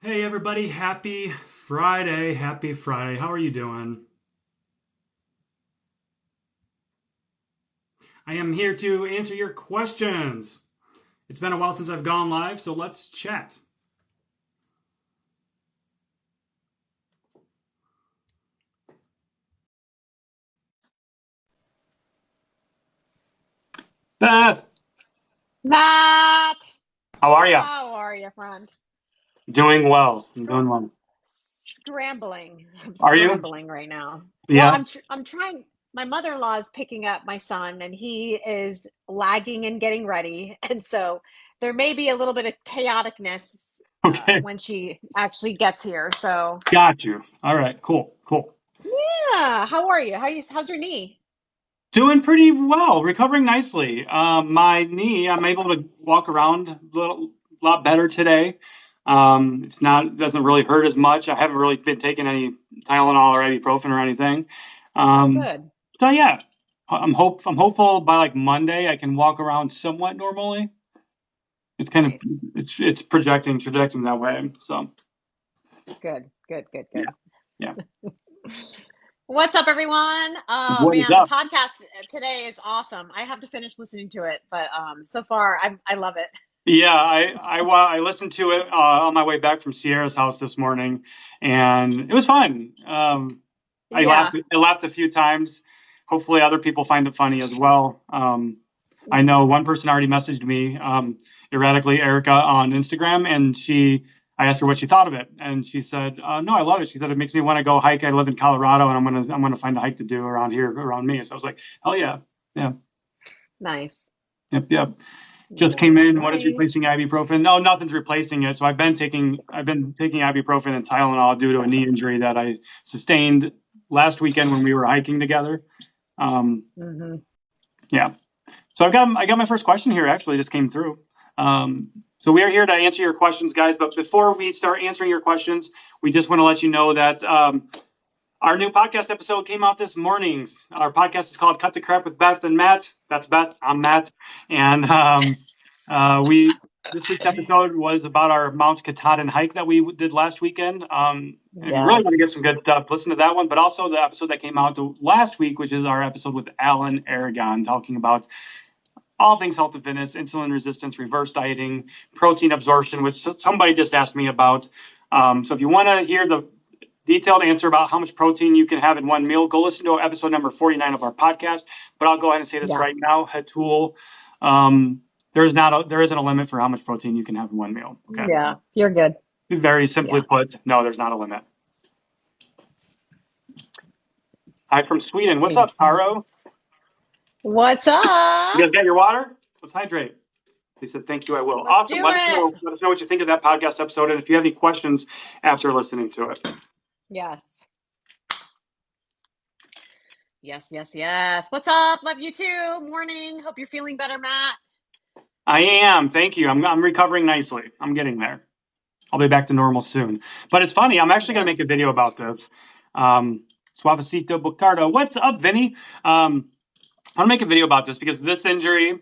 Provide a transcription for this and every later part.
Hey everybody, happy Friday. Happy Friday. How are you doing? I am here to answer your questions. It's been a while since I've gone live, so let's chat. Beth, Matt, how are you? how are you, friend? Doing well. I'm Scr- doing well. scrambling. I'm Are you? scrambling right now. Well, Yeah. I'm trying. My mother-in-law is picking up my son, and he is lagging and getting ready, and so there may be a little bit of chaoticness Okay. when she actually gets here. So, Got you. All right. Cool. Cool. yeah. How are you? How's your knee? Doing pretty well. Recovering nicely. My knee, I'm able to walk around a lot better today. It's not, doesn't really hurt as much. I haven't really been taking any Tylenol or ibuprofen or anything. Oh, Um, good. so yeah, I'm hopeful by like Monday I can walk around somewhat normally. It's kind of, Nice. it's projecting that way. So Good. Good. Good. yeah. Good. Yeah. What's up, everyone? Oh What is man, the up? podcast today is awesome. I have to finish listening to it, but so far I love it. Yeah, I listened to it on my way back from Sierra's house this morning, and it was fun. Yeah. I laughed a few times. Hopefully, other people find it funny as well. I know one person already messaged me, erratically Erica on Instagram, and I asked her what she thought of it, and she said, "No, I love it." She said it makes me want to go hike. I live in Colorado, and I'm gonna find a hike to do around here around me. So I was like, "Hell yeah, yeah, Nice. yep, yep." Just came Nice. in. What is Nice. replacing ibuprofen? No, nothing's replacing it. So I've been taking ibuprofen and Tylenol due to a knee injury that I sustained last weekend when we were hiking together. Um, Hmm. yeah. So I got my first question here. Actually, just came through. So we are here to answer your questions, guys. But before we start answering your questions, we just want to let you know that our new podcast episode came out this morning. Our podcast is called "Cut the Crap with Beth and Matt." That's Beth. I'm Matt, and we this week's episode was about our Mount Katahdin hike that we did last weekend. If you really want to get some Yes. good stuff, listen to that one. But also the episode that came out last week, which is our episode with Alan Aragon, talking about all things health and fitness, insulin resistance, reverse dieting, protein absorption, which somebody just asked me about. So if you want to hear the detailed answer about how much protein you can have in one meal, go listen to episode number 49 of our podcast. But I'll go ahead and say this Yeah. right now, Hatul. There isn't a limit for how much protein you can have in one meal. Okay. Yeah. You're good. Very simply Yeah. put, no, there's not a limit. Hi from Sweden. What's up, Thanks. Taro? What's You up? guys got your water? Let's hydrate. They said, thank you, I will. Let's Awesome. do it. Let us know what you think of that podcast episode. And if you have any questions after listening to it. Yes. Yes, yes, yes. What's up? Love you too. Morning. Hope you're feeling better, Matt. I am. Thank you. I'm recovering nicely. I'm getting there. I'll be back to normal soon. But it's funny. I'm actually going to make a Yes. video about this. Suavecito Bucardo. What's up, Vinny? I'm going to make a video about this because of this injury.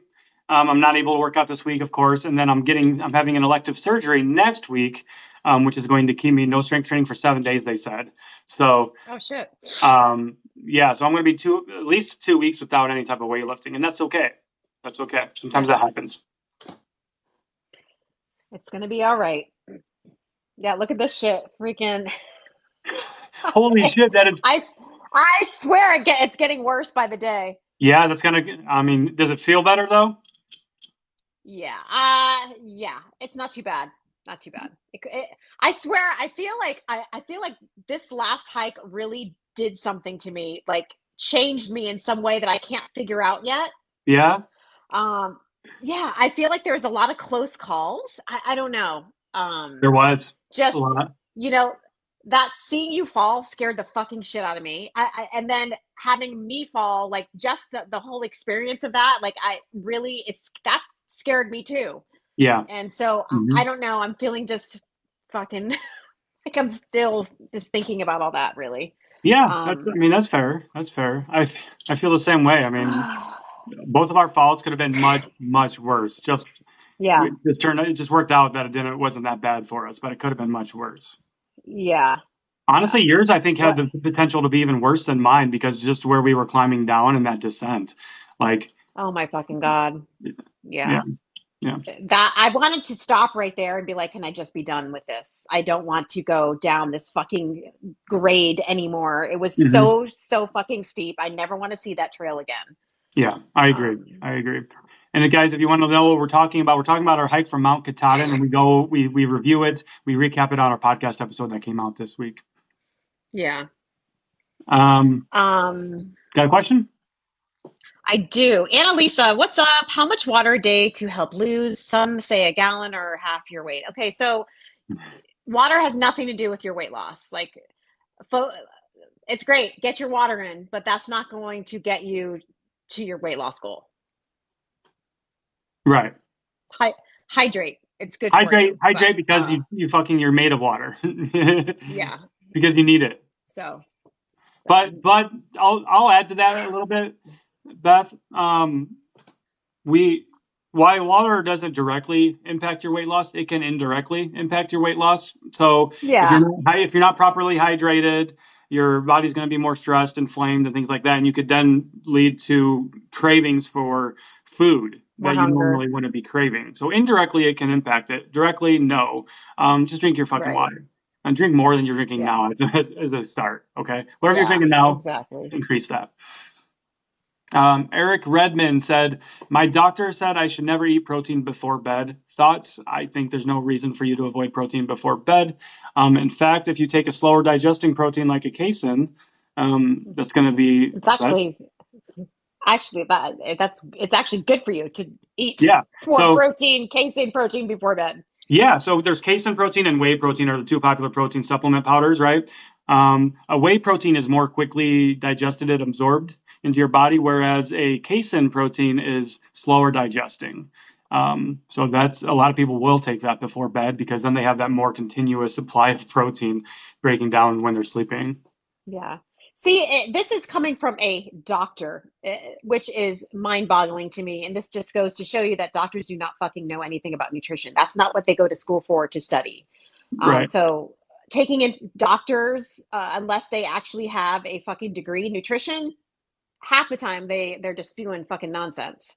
I'm not able to work out this week, of course, and then I'm having an elective surgery next week, which is going to keep me no strength training for 7 days. They said so. Oh shit. Yeah, so I'm going to be at least 2 weeks without any type of weightlifting, and that's okay. That's okay. Sometimes Yeah. that happens. It's gonna be all right. Yeah, look at this shit. Freaking Holy it's shit, that is. I I swear it's getting worse by the day. Yeah, that's gonna. I mean, does it feel better though? Yeah. Yeah. It's not too bad. Not too bad. I swear I feel like this last hike really did something to me, like changed me in some way that I can't figure out yet. Yeah, Um yeah, I feel like there's a lot of close calls. I don't know. there was a Just, lot. you know, that seeing you fall scared the fucking shit out of me. And then having me fall, like just the whole experience of that, like I really, that scared me too. Yeah. And so Hmm. I don't know. I'm feeling just fucking like I'm still just thinking about all that really. Yeah, that's. Um, I mean, that's fair. That's fair. I feel the same way. I mean, both of our faults could have been much worse. Just Yeah. It just worked out that it wasn't that bad for us, but it could have been much worse. Yeah. Honestly, yours I think had What? the potential to be even worse than mine because just where we were climbing down in that descent, like Oh my fucking God. yeah, Yeah. yeah. That I wanted to stop right there and be like, can I just be done with this? I don't want to go down this fucking grade anymore. It was Hmm. so fucking steep. I never want to see that trail again. Yeah, I agree. Um, I agree. And guys, if you want to know what we're talking about our hike from Mount Katahdin, and we review it, we recap it on our podcast episode that came out this week. yeah. Um, Um, got a question? I do. Annalisa, what's up? How much water a day to help lose? Some say a gallon or half your weight. Okay, so water has nothing to do with your weight loss. Like, it's great, get your water in, but that's not going to get you to your weight loss goal. Right. Hydrate. It's good for you. But Hydrate because you're made of water. yeah. Because you need it. So But I'll add to that a little bit, Beth. Why water doesn't directly impact your weight loss, it can indirectly impact your weight loss. So yeah. if you're not properly hydrated, your body's going to be more stressed, inflamed, and things like that, and you could then lead to cravings for food More that you hunger. normally wouldn't be craving. So indirectly, it can impact it. Directly, no. Just drink your fucking Right. water and drink more than you're drinking Yeah. now as a start. Okay, whatever you're Yeah. drinking now, Exactly. increase that. Eric Redmond said, my doctor said I should never eat protein before bed. Thoughts? I think there's no reason for you to avoid protein before bed. In fact, if you take a slower digesting protein like a casein, that's going to be It's actually it's actually good for you to eat yeah. more protein, casein protein before bed. Yeah, so there's casein protein and whey protein are the two popular protein supplement powders, right? A whey protein is more quickly digested and absorbed into your body, whereas a casein protein is slower digesting. So that's a lot of people will take that before bed because then they have that more continuous supply of protein breaking down when they're sleeping. Yeah. See, this is coming from a doctor, which is mind-boggling to me. And this just goes to show you that doctors do not fucking know anything about nutrition. That's not what they go to school for to study. Right. So taking in doctors, unless they actually have a fucking degree in nutrition, half the time they're just spewing fucking nonsense.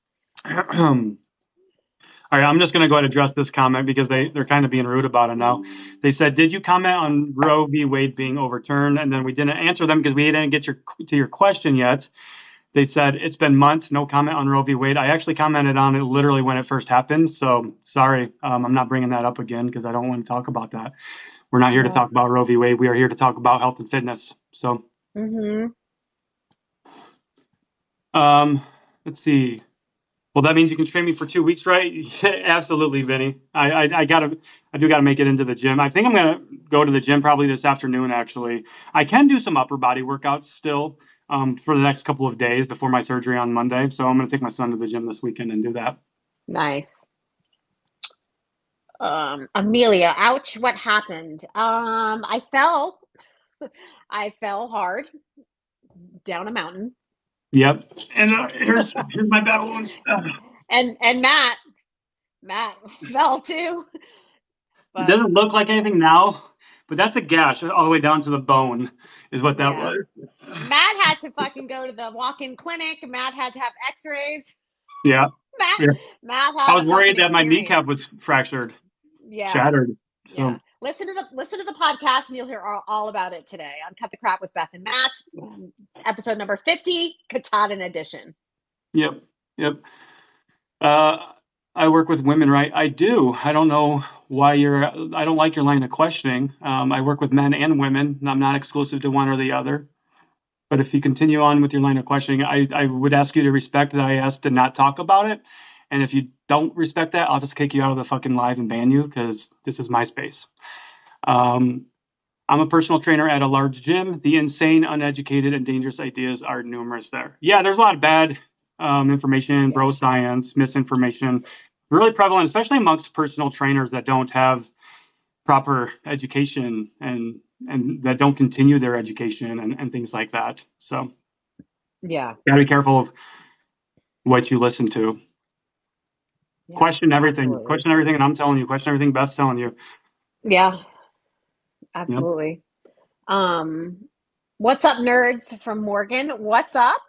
All right, I'm just going to go ahead and address this comment because they're kind of being rude about it now. They said, "Did you comment on Roe v. Wade being overturned?" And then we didn't answer them because we didn't get to your question yet. They said it's been months, no comment on Roe v. Wade. I actually commented on it literally when it first happened. So sorry, I'm not bringing that up again because I don't want to talk about that. We're not here to talk about Roe v. Wade. We are here to talk about health and fitness. So, let's see. Well, that means you can train me for 2 weeks, right? Absolutely, Vinny. I do gotta make it into the gym. I think I'm gonna go to the gym probably this afternoon. Actually, I can do some upper body workouts still for the next couple of days before my surgery on Monday. So I'm gonna take my son to the gym this weekend and do that. Nice. Amelia, ouch, what happened? I fell. I fell hard down a mountain. Yep. And here's my battle wounds. And Matt fell too. It doesn't look like anything now, but that's a gash all the way down to the bone, is what that was. Matt had to fucking go to the walk-in clinic. Matt had to have X-rays. Yeah. Matt I had was a worried fucking that my experience. kneecap was fractured. Yeah. Shattered. So. Yeah. Listen to the podcast and you'll hear all about it today on Cut the Crap with Beth and Matt, episode number 50, Katahdin edition. Yep. I work with women, right? I do. I don't know why I don't like your line of questioning. I work with men and women. I'm not exclusive to one or the other. But if you continue on with your line of questioning, I would ask you to respect that I asked to not talk about it. And if you don't respect that, I'll just kick you out of the fucking live and ban you because this is my space. I'm a personal trainer at a large gym. The insane, uneducated, and dangerous ideas are numerous there. Yeah, there's a lot of bad information, bro science, misinformation, really prevalent, especially amongst personal trainers that don't have proper education and that don't continue their education and things like that. So yeah, gotta be careful of what you listen to. Yeah, Question everything. absolutely. Question everything, and I'm telling you. Question everything Beth's telling you. Yeah, Yep. absolutely. What's up, nerds from Morgan? What's up?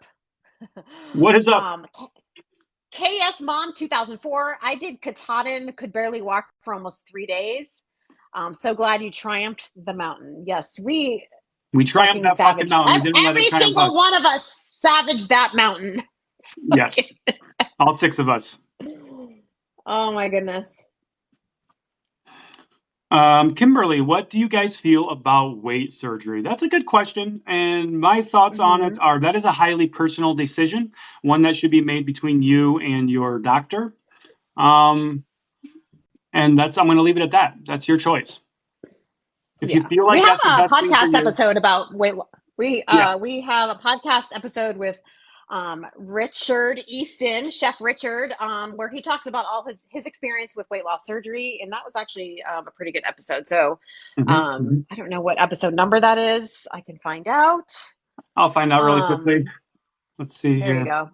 What is up? KS Mom 2004. I did Katahdin, could barely walk for almost 3 days. So glad you triumphed the mountain. Yes, we We triumphed fucking that fucking savaged. mountain. We didn't let it Every triumph us. single one of us savaged that mountain. Yes. All 6 of us. Oh my goodness. Kimberly, what do you guys feel about weight surgery? That's a good question. And my thoughts on it are that is a highly personal decision, one that should be made between you and your doctor. And I'm going to leave it at that. That's your choice. If you feel like we have that's the a best thing for podcast you. episode about weight loss. We Yeah. we have a podcast episode with Richard Easton, Chef Richard, where he talks about all his experience with weight loss surgery, and that was actually a pretty good episode. So I don't know what episode number that is. I can find out. I'll find out really quickly. Let's see there here. You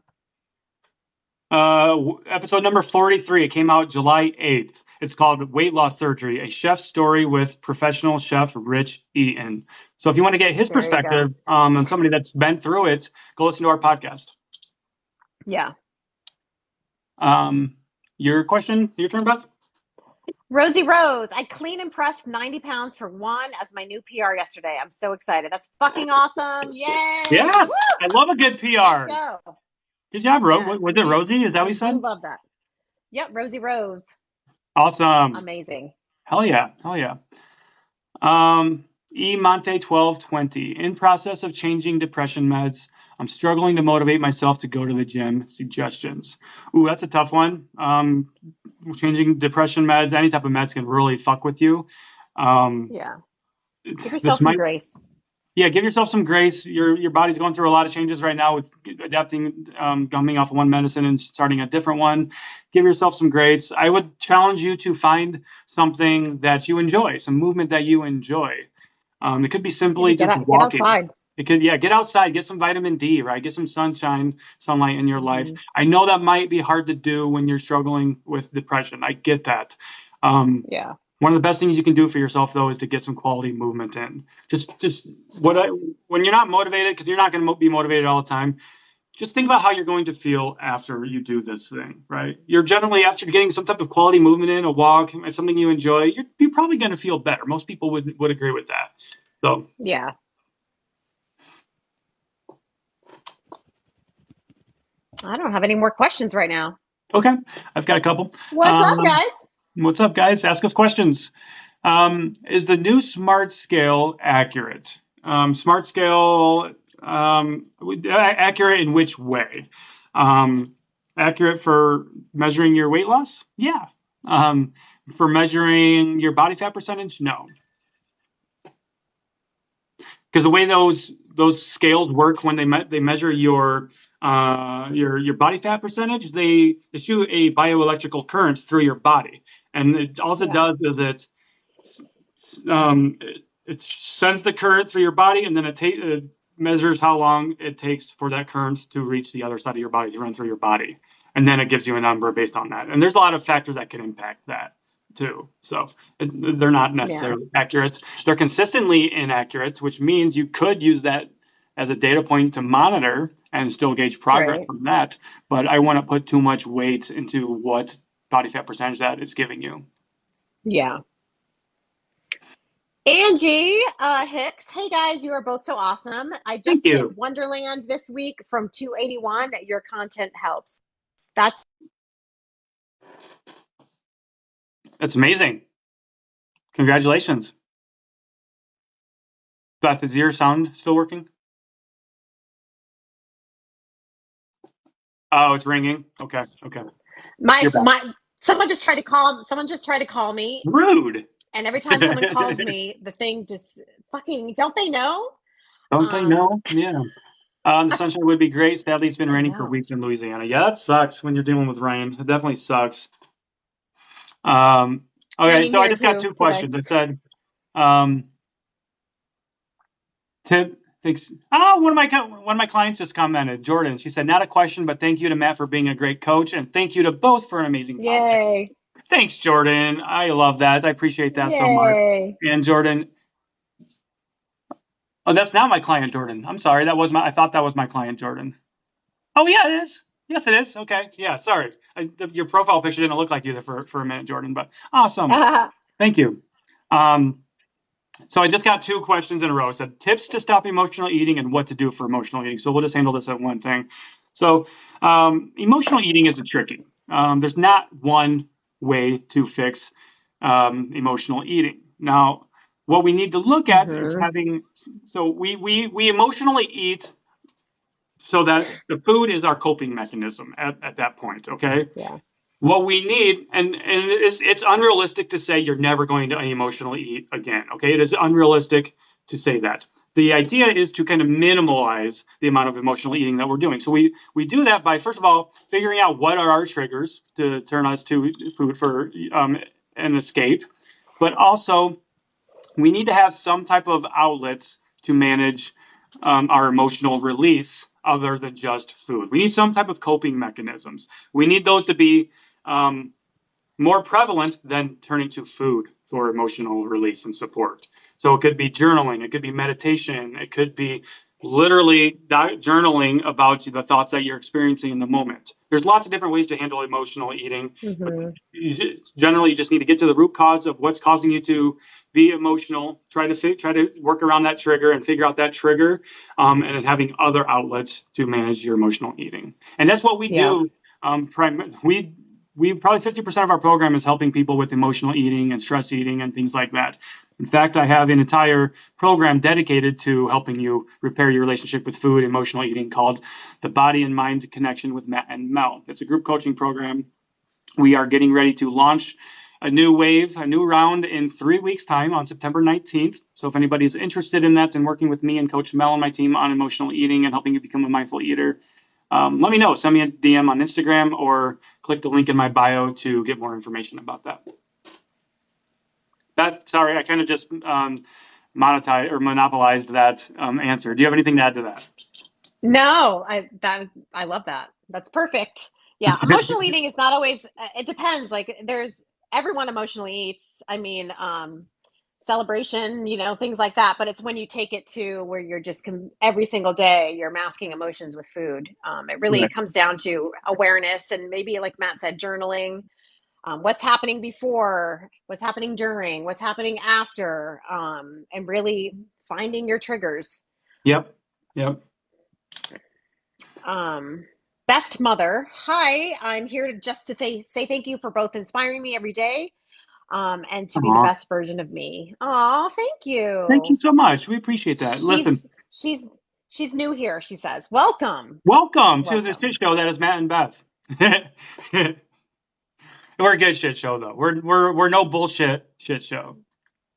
go. Episode number 43. It came out July 8th. It's called Weight Loss Surgery, a chef's story with professional chef Rich Eaton. So if you want to get his perspective on somebody that's been through it, go listen to our podcast. Yeah. Your question, your turn, Beth? Rosie Rose, I clean and pressed 90 pounds for one as my new PR yesterday. I'm so excited. That's fucking awesome. Yay. Yes. Woo! I love a good PR. Let's go. Good job, Rose. Yes, Was it Rosie? Is that what you said? I love that. Yep, Rosie Rose. Awesome. Amazing. Hell yeah. Hell yeah. E Monte 1220. In process of changing depression meds. I'm struggling to motivate myself to go to the gym. Suggestions. Ooh, that's a tough one. Changing depression meds, any type of meds can really fuck with you. Yeah. Give yourself some grace. Yeah, give yourself some grace. Your body's going through a lot of changes right now with adapting, coming off of one medicine and starting a different one. Give yourself some grace. I would challenge you to find something that you enjoy, some movement that you enjoy. It could be simply just walking. Get outside. It could, get outside, get some vitamin D, right? Get some sunlight in your life. I know that might be hard to do when you're struggling with depression. I get that. Yeah. One of the best things you can do for yourself, though, is to get some quality movement in. When you're not motivated, because you're not going to be motivated all the time, just think about how you're going to feel after you do this thing, right? You're generally, after getting some type of quality movement in, a walk, something you enjoy, you're probably going to feel better. Most people would agree with that. So yeah. I don't have any more questions right now. Okay, I've got a couple. What's up, guys? What's up, guys? Ask us questions. Is the new Smart Scale accurate? Smart Scale, accurate in which way? Accurate for measuring your weight loss? Yeah. For measuring your body fat percentage? No. Because the way those scales work when they measure your body fat percentage, they shoot a bioelectrical current through your body, and all it does is it sends the current through your body, and then it measures how long it takes for that current to reach the other side of your body, to run through your body, and then it gives you a number based on that. And there's a lot of factors that can impact that too. So they're not necessarily accurate. They're consistently inaccurate, which means you could use that as a data point to monitor and still gauge progress from that. But I wouldn't put too much weight into what body fat percentage that is giving you. Yeah. Angie Hicks, hey guys, you are both so awesome. I just hit Wonderland this week from 281. Your content helps. That's amazing. Congratulations. Beth, is your sound still working? Oh, it's ringing. Okay. Someone just tried to call me. Rude. And every time someone calls me, the thing just fucking, don't they know? Don't they know? Yeah. The sunshine would be great. Sadly, it's been raining for weeks in Louisiana. Yeah, that sucks when you're dealing with rain. It definitely sucks. Okay, so I just got two questions. I said, Thanks. Oh, one of my clients just commented, Jordan. She said, not a question, but thank you to Matt for being a great coach, and thank you to both for an amazing podcast. Yay. Thanks, Jordan. I love that. I appreciate that so much. And Jordan, oh, that's not my client, Jordan. I'm sorry. I thought that was my client, Jordan. Oh, yeah, it is. Yes, it is. Okay. Yeah, sorry. Your profile picture didn't look like you there for a minute, Jordan, but awesome. Thank you. So I just got 2 questions in a row. It said tips to stop emotional eating and what to do for emotional eating. So we'll just handle this at one thing. So emotional eating is tricky. There's not one way to fix emotional eating. Now, what we need to look at is we emotionally eat so that the food is our coping mechanism at that point, okay? Yeah. What we need, and it's unrealistic to say you're never going to emotionally eat again, okay? It is unrealistic to say that. The idea is to kind of minimize the amount of emotional eating that we're doing. So we do that by, first of all, figuring out what are our triggers to turn us to food for an escape. But also, we need to have some type of outlets to manage our emotional release other than just food. We need some type of coping mechanisms. We need those to be more prevalent than turning to food for emotional release and support. So it could be journaling, it could be meditation, it could be literally journaling about the thoughts that you're experiencing in the moment. There's lots of different ways to handle emotional eating. But generally, you just need to get to the root cause of what's causing you to be emotional. Try to work around that trigger and figure out that trigger, and then having other outlets to manage your emotional eating. And that's what we do. We probably 50% of our program is helping people with emotional eating and stress eating and things like that. In fact, I have an entire program dedicated to helping you repair your relationship with food, emotional eating, called the Body and Mind Connection with Matt and Mel. It's a group coaching program. We are getting ready to launch a new round in 3 weeks' time on September 19th. So if anybody's interested in that and working with me and Coach Mel and my team on emotional eating and helping you become a mindful eater, let me know. Send me a DM on Instagram or click the link in my bio to get more information about that. Beth, sorry, I kind of just monopolized that answer. Do you have anything to add to that? No, I love that. That's perfect. Yeah, emotional eating is not always. It depends. Like everyone emotionally eats. I mean, celebration, things like that. But it's when you take it to where you're just every single day you're masking emotions with food. It really comes down to awareness and maybe, like Matt said, journaling. What's happening before, what's happening during, what's happening after, and really finding your triggers. Yep. Best mother. Hi, I'm here to say thank you for both inspiring me every day, and to be the best version of me. Aw, thank you. Thank you so much. We appreciate that. She's new here. She says, welcome to the shit show that is Matt and Beth. We're a good shit show, though. We're no bullshit shit show.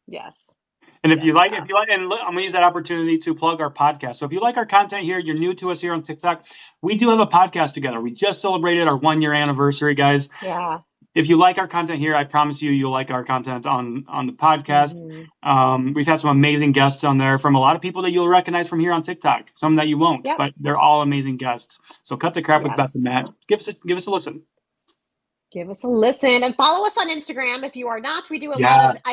Yes. And if you like, and I'm going to use that opportunity to plug our podcast. So if you like our content here, you're new to us here on TikTok, we do have a podcast together. We just celebrated our 1-year anniversary, guys. Yeah. If you like our content here, I promise you'll like our content on the podcast. We've had some amazing guests on there from a lot of people that you'll recognize from here on TikTok. Some that you won't, but they're all amazing guests. So cut the crap with Beth and Matt. Give us a listen. Give us a listen and follow us on Instagram if you are not. I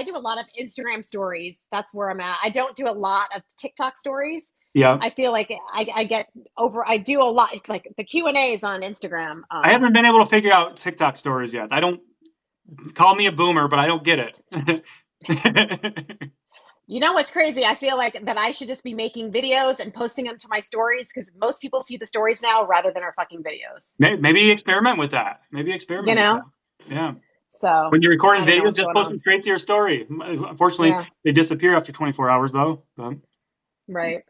do a lot of Instagram stories. That's where I'm at. I don't do a lot of TikTok stories. Yeah. I feel like I do a lot. It's like the Q&As on Instagram. I haven't been able to figure out TikTok stories yet. I don't, call me a boomer, but I don't get it. You know what's crazy? I feel like that I should just be making videos and posting them to my stories, because most people see the stories now rather than our fucking videos. Maybe experiment with that. Yeah. So when you're recording videos, just post them straight to your story. Unfortunately, they disappear after 24 hours, though. Right.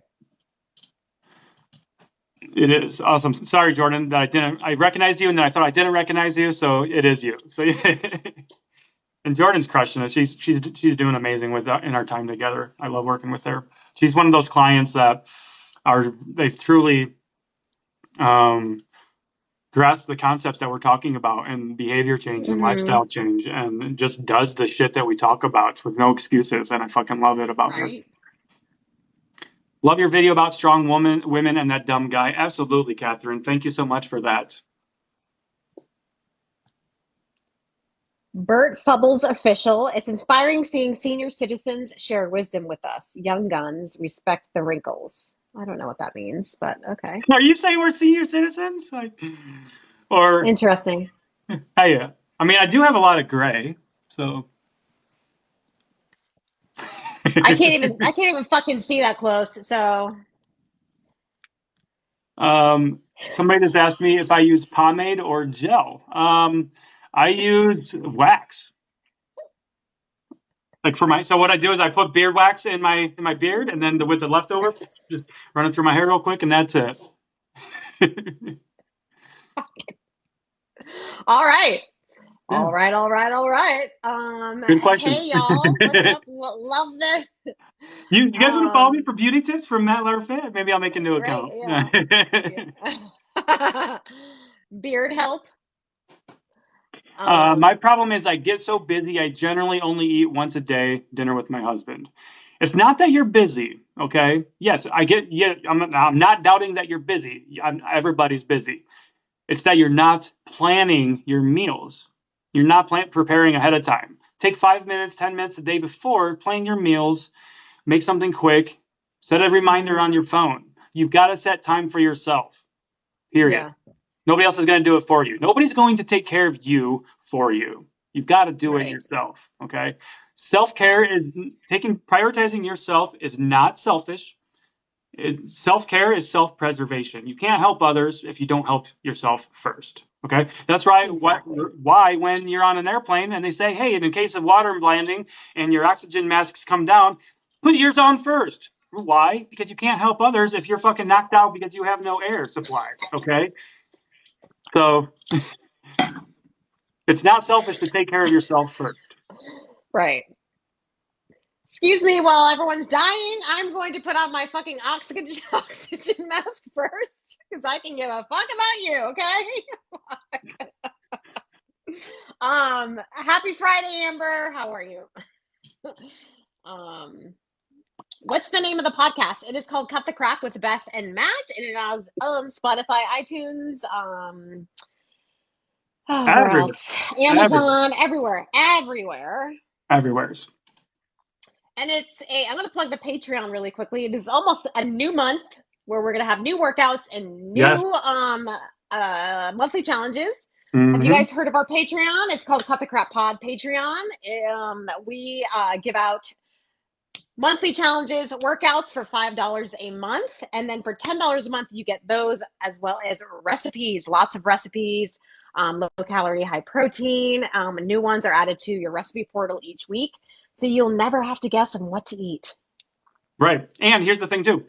It is awesome. Sorry, Jordan, that I recognized you, and then I thought I didn't recognize you. So it is you. So. And Jordan's crushing it. She's doing amazing with in our time together. I love working with her. She's one of those clients that they've truly grasped the concepts that we're talking about, and behavior change and lifestyle change, and just does the shit that we talk about with no excuses. And I fucking love it about her. Love your video about strong women and that dumb guy. Absolutely, Catherine. Thank you so much for that. Bert Fubbles official. It's inspiring seeing senior citizens share wisdom with us. Young guns respect the wrinkles. I don't know what that means, but okay. Are you saying we're senior citizens? Or Interesting. yeah. I mean, I do have a lot of gray, so. I can't even fucking see that close. So Somebody just asked me if I use pomade or gel. I use wax. Like so what I do is I put beard wax in my beard, and then with the leftover, just run it through my hair real quick, and that's it. all right. Yeah. All right. Good question. Hey y'all, what's up? Love this. You guys want to follow me for beauty tips from Matt Larfit? Maybe I'll make a new account. Yeah. Beard help. My problem is I get so busy, I generally only eat once a day dinner with my husband. It's not that you're busy, okay? Yes, I'm not doubting that you're busy. Everybody's busy. It's that you're not planning your meals. You're not preparing ahead of time. Take 5 minutes, 10 minutes the day before, plan your meals, make something quick, set a reminder on your phone. You've got to set time for yourself, period. Yeah. Nobody else is going to do it for you. Nobody's going to take care of you for you. You've got to do it yourself, okay? Self-care is prioritizing yourself is not selfish. Self-care is self-preservation. You can't help others if you don't help yourself first. Okay, that's right. Exactly. Why, when you're on an airplane and they say, "Hey, in case of water landing and your oxygen masks come down, put yours on first." Why? Because you can't help others if you're fucking knocked out because you have no air supply. Okay, so it's not selfish to take care of yourself first. Right. Excuse me, while everyone's dying, I'm going to put on my fucking oxygen mask first because I can give a fuck about you, okay? Happy Friday, Amber. How are you? What's the name of the podcast? It is called Cut the Crap with Beth and Matt, and it is on Spotify, iTunes, where else? Amazon, everywhere. Everywhere's. And I'm going to plug the Patreon really quickly. It is almost a new month where we're going to have new workouts and new monthly challenges. Mm-hmm. Have you guys heard of our Patreon? It's called Cut the Crap Pod Patreon. We give out monthly challenges, workouts for $5 a month. And then for $10 a month, you get those as well as recipes, lots of recipes, low calorie, high protein. New ones are added to your recipe portal each week. So you'll never have to guess on what to eat. Right. And here's the thing, too.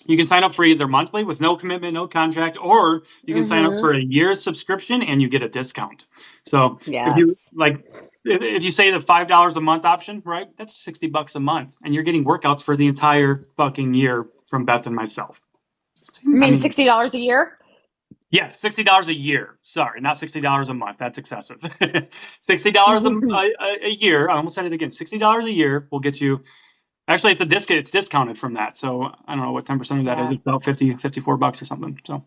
You can sign up for either monthly with no commitment, no contract, or you can sign up for a year's subscription and you get a discount. So if you say the $5 a month option, right, that's $60 a month. And you're getting workouts for the entire fucking year from Beth and myself. You mean $60 a year? Yes, $60 a year. Sorry, not $60 a month. That's excessive. $60 a year. I almost said it again. $60 a year will get you. Actually, it's a discount. It's discounted from that. So I don't know what 10% of that is. It's about $54 or something. So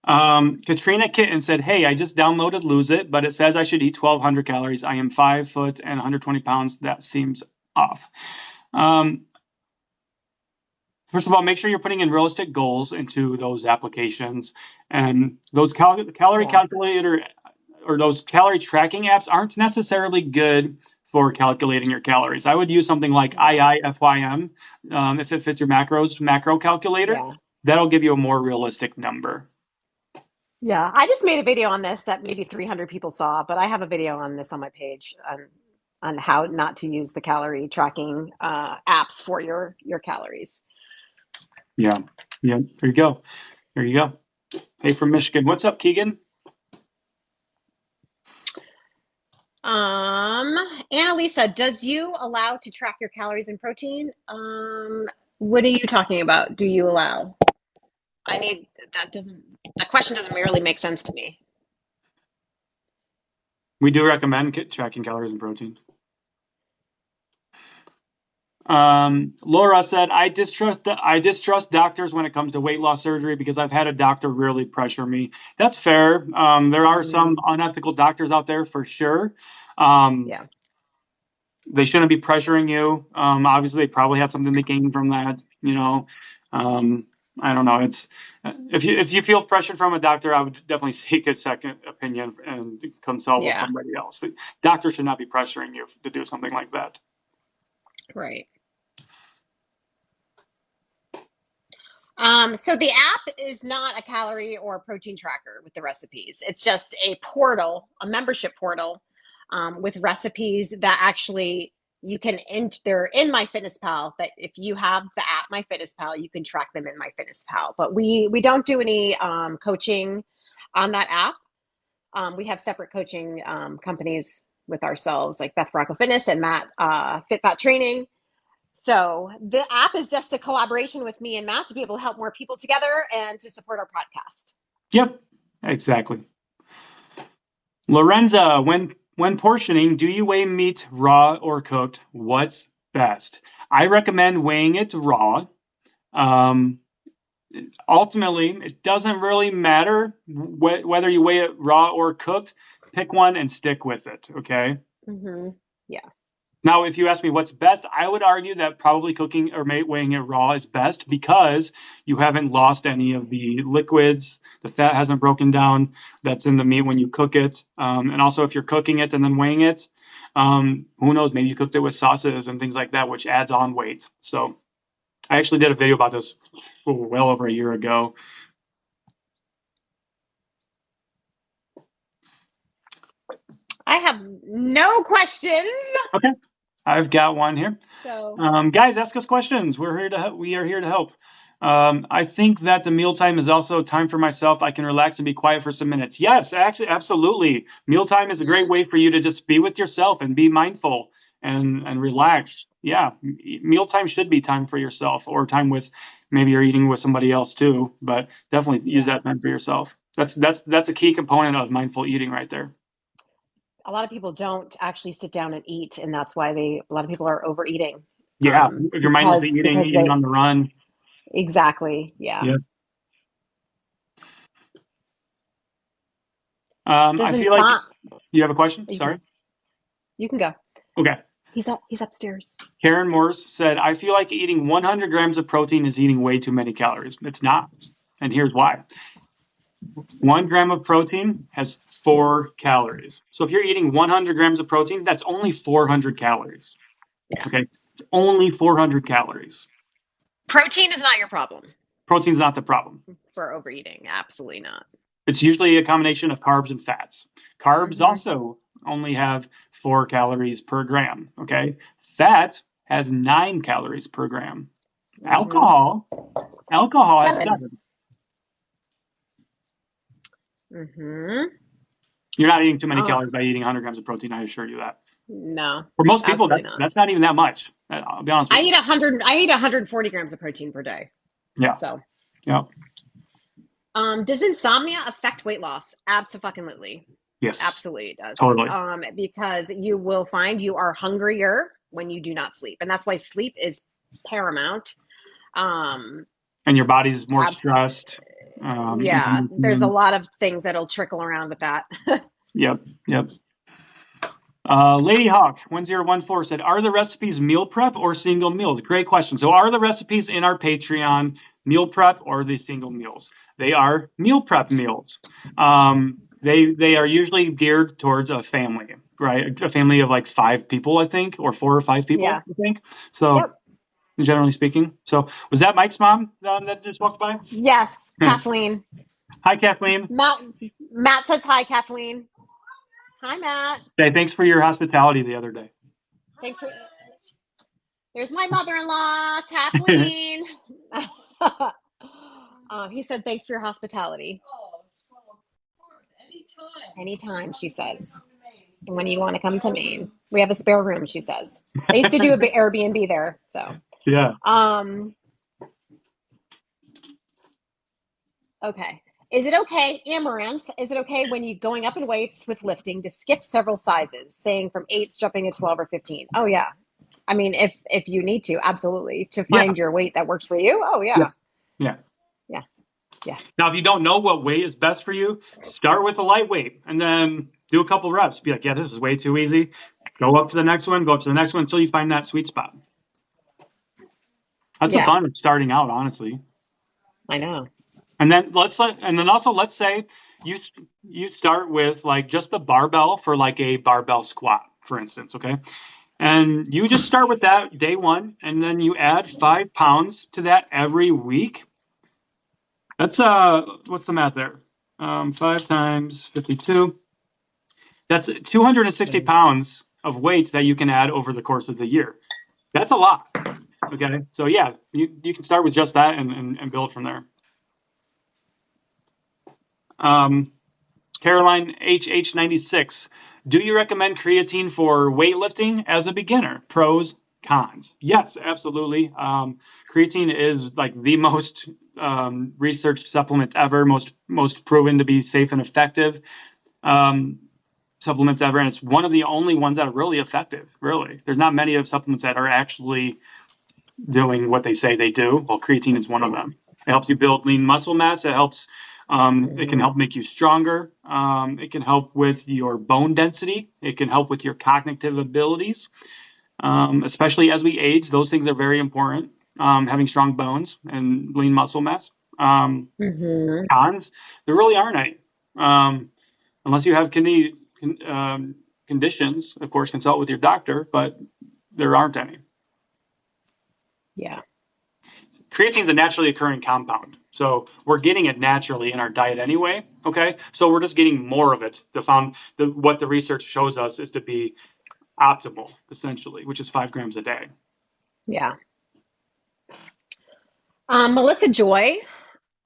Katrina Kitten said, "Hey, I just downloaded Lose It, but it says I should eat 1,200 calories. I am 5 foot and 120 pounds. That seems off." First of all, make sure you're putting in realistic goals into those applications, and those calorie calculator or those calorie tracking apps aren't necessarily good for calculating your calories. I would use something like IIFYM if it fits your macro calculator. Yeah. That'll give you a more realistic number. Yeah, I just made a video on this that maybe 300 people saw, but I have a video on this on my page on how not to use the calorie tracking apps for your calories. Yeah. There you go. Hey, from Michigan. What's up, Keegan? Annalisa, does you allow to track your calories and protein? What are you talking about? Do you allow? That question doesn't really make sense to me. We do recommend tracking calories and protein. Laura said, I distrust doctors when it comes to weight loss surgery because I've had a doctor really pressure me. That's fair. There are some unethical doctors out there for sure. Yeah. They shouldn't be pressuring you. Obviously, they probably had something they gained from that. I don't know. It's if you feel pressured from a doctor, I would definitely seek a second opinion and consult with somebody else. The doctor should not be pressuring you to do something like that. Right. So the app is not a calorie or protein tracker with the recipes. It's just a portal, a membership portal, with recipes that actually you can they're in MyFitnessPal. That if you have the app MyFitnessPal, you can track them in MyFitnessPal. But we don't do any coaching on that app. We have separate coaching companies with ourselves, like Beth Feraco Fitness and Matt Fit Fat Training. So the app is just a collaboration with me and Matt to be able to help more people together and to support our podcast. Yep, exactly. Lorenza, when portioning, do you weigh meat raw or cooked? What's best? I recommend weighing it raw. Ultimately, it doesn't really matter whether you weigh it raw or cooked. Pick one and stick with it, okay? Mm-hmm. Yeah. Now, if you ask me what's best, I would argue that probably cooking or weighing it raw is best because you haven't lost any of the liquids. The fat hasn't broken down that's in the meat when you cook it. And also, if you're cooking it and then weighing it, who knows, maybe you cooked it with sauces and things like that, which adds on weight. So I actually did a video about this well over a year ago. I have no questions. Okay. I've got one here. So, guys, ask us questions. We are here to help. I think that the mealtime is also time for myself. I can relax and be quiet for some minutes. Yes, actually, absolutely. Mealtime is a great way for you to just be with yourself and be mindful and relax. Yeah, mealtime should be time for yourself, or time with, maybe you're eating with somebody else too, but definitely use that time for yourself. That's a key component of mindful eating right there. a lot of people don't actually sit down and eat, and that's why a lot of people are overeating. Yeah, if you're mindlessly eating on the run. Exactly. Yeah. I feel like you have a question. Sorry. You can go. Okay. He's upstairs. Karen Morse said, I feel like eating 100 grams of protein is eating way too many calories. It's not. And here's why. 1 gram of protein has 4 calories. So if you're eating 100 grams of protein, that's only 400 calories. Yeah. Okay. It's only 400 calories. Protein is not your problem. Protein's not the problem. For overeating. Absolutely not. It's usually a combination of carbs and fats. Carbs also only have 4 calories per gram. Okay. Fat has 9 calories per gram. Alcohol has 7. You're not eating too many calories by eating 100 grams of protein. I assure you that. No. For most people, that's not even that much. I'll be honest with you. I eat 140 grams of protein per day. Yeah. So. Yeah. Does insomnia affect weight loss? Absolutely. Yes. Absolutely it does. Totally. Because you will find you are hungrier when you do not sleep. And that's why sleep is paramount. And your body's more stressed. There's a lot of things that'll trickle around with that. Yep. Lady Hawk 1014 said, are the recipes meal prep or single meals? Great question. So are the recipes in our Patreon meal prep or the single meals? They are meal prep meals. They are usually geared towards a family, right? A family of like 5 people, I think, or 4 or 5 people, I think. So generally speaking. So was that Mike's mom that just walked by? Yes, Kathleen. Hi, Kathleen. Matt says hi, Kathleen. Hi, Matt. Hey, thanks for your hospitality the other day. There's my mother-in-law, Kathleen. He said, thanks for your hospitality. Oh, of course. Anytime, she says. When you want to come to Maine. We have a spare room, she says. They used to do an Airbnb there, so. Yeah. Okay. Is it okay, Amaranth, is it okay when you're going up in weights with lifting to skip several sizes, saying from 8s jumping to 12 or 15? Oh, yeah. I mean, if you need to, absolutely, to Yeah. find your weight that works for you. Oh yeah. Yes. Yeah. Yeah. Yeah. Now, if you don't know what weight is best for you, start with a light weight and then do a couple reps. Be like, yeah, this is way too easy. Go up to the next one, go up to the next one until you find that sweet spot. That's the Yeah. fun of starting out, honestly. I know. And then let's say you start with like just the barbell for like a barbell squat, for instance, okay? And you just start with that day one, and then you add 5 pounds to that every week. That's what's the math there? 5 times 52. That's 260 pounds of weight that you can add over the course of the year. That's a lot. Okay, so yeah, you can start with just that and build from there. Caroline HH96. Do you recommend creatine for weightlifting as a beginner? Pros, cons. Yes, absolutely. Creatine is like the most researched supplement ever, most proven to be safe and effective supplements ever, and it's one of the only ones that are really effective. Really, there's not many of supplements that are actually doing what they say they do. Well, creatine is one of them. It helps you build lean muscle mass. It helps. It can help make you stronger. It can help with your bone density. It can help with your cognitive abilities, especially as we age. Those things are very important. Having strong bones and lean muscle mass. Cons, there really aren't any. Unless you have kidney conditions, of course, consult with your doctor, but there aren't any. Yeah. Creatine is a naturally occurring compound. So we're getting it naturally in our diet anyway. Okay. So we're just getting more of it. What the research shows us is to be optimal, essentially, which is 5 grams a day. Yeah. Melissa Joy,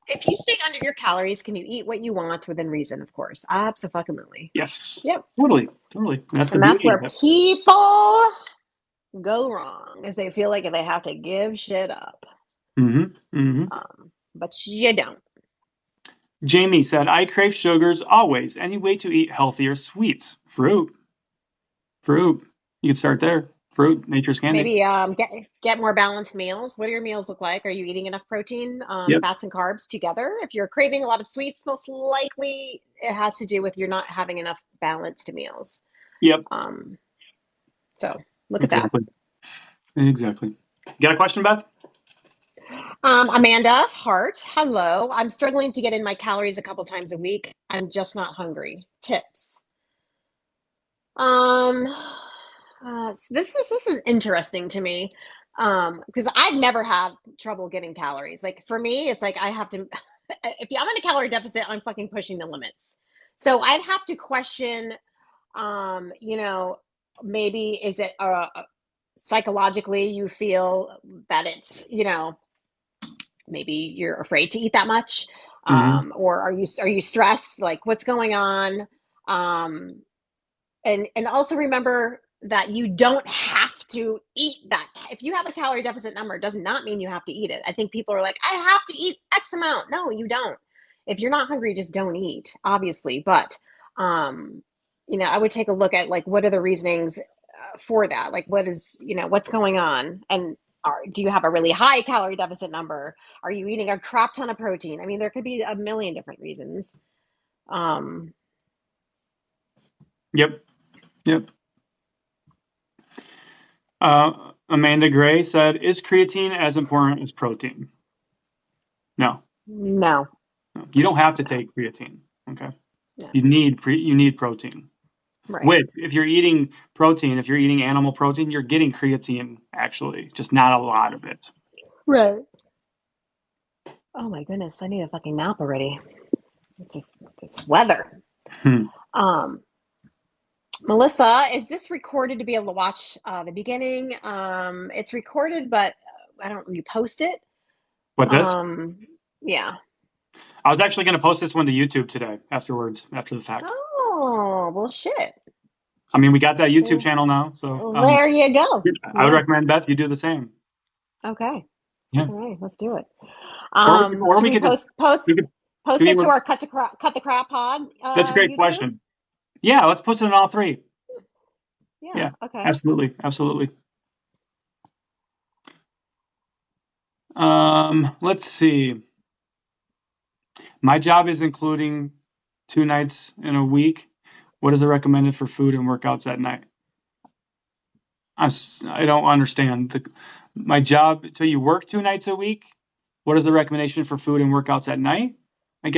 if you stay under your calories, can you eat what you want within reason? Of course. Absolutely. Yes. Yep. Totally. That's the that's beauty where of it. people go wrong, is they feel like they have to give shit up. But you don't. Jamie said, I crave sugars always. Any way to eat healthier sweets? Fruit. You can start there. Fruit, nature's candy. Maybe get more balanced meals. What do your meals look like? Are you eating enough protein, fats, and carbs together? If you're craving a lot of sweets, most likely it has to do with you're not having enough balanced meals. Yep. So look at that. Exactly. You got a question, Beth? Amanda Hart, hello. I'm struggling to get in my calories a couple times a week. I'm just not hungry. Tips. This is interesting to me, because I've never had trouble getting calories. Like for me, it's like I have to. If I'm in a calorie deficit, I'm fucking pushing the limits. So I'd have to question, maybe is it psychologically you feel that it's maybe you're afraid to eat that much, or are you stressed? Like what's going on? And also remember that you don't have to eat that. If you have a calorie deficit number, it does not mean you have to eat it. I think people are like, I have to eat X amount. No, you don't. If you're not hungry, just don't eat, obviously. But, I would take a look at like, what are the reasonings for that? Like, what's going on? And do you have a really high calorie deficit number? Are you eating a crap ton of protein? I mean, there could be a million different reasons. Yep. Amanda Gray said, is creatine as important as protein? No. You don't have to take creatine. Okay. No. You need protein. Right. Which, if you're eating protein, if you're eating animal protein, you're getting creatine, actually, just not a lot of it. Right. Oh my goodness, I need a fucking nap already. It's just this weather. Melissa, is this recorded to be able to watch the beginning? It's recorded, but I don't. You post it. What, this? Yeah. I was actually going to post this one to YouTube today, after the fact. Oh, well, shit. I mean, we got that YouTube channel now, so there you go. I would recommend, Beth, you do the same. Okay. Yeah. All right, let's do it. Or we could post it to our Cut the Crap pod. That's a great YouTube? question. Yeah, let's post it in all 3. Yeah. Okay. Absolutely. Let's see. My job is including 2 nights in a week. What is the recommended for food and workouts at night? I don't understand. My job, so you work 2 nights a week? What is the recommendation for food and workouts at night? I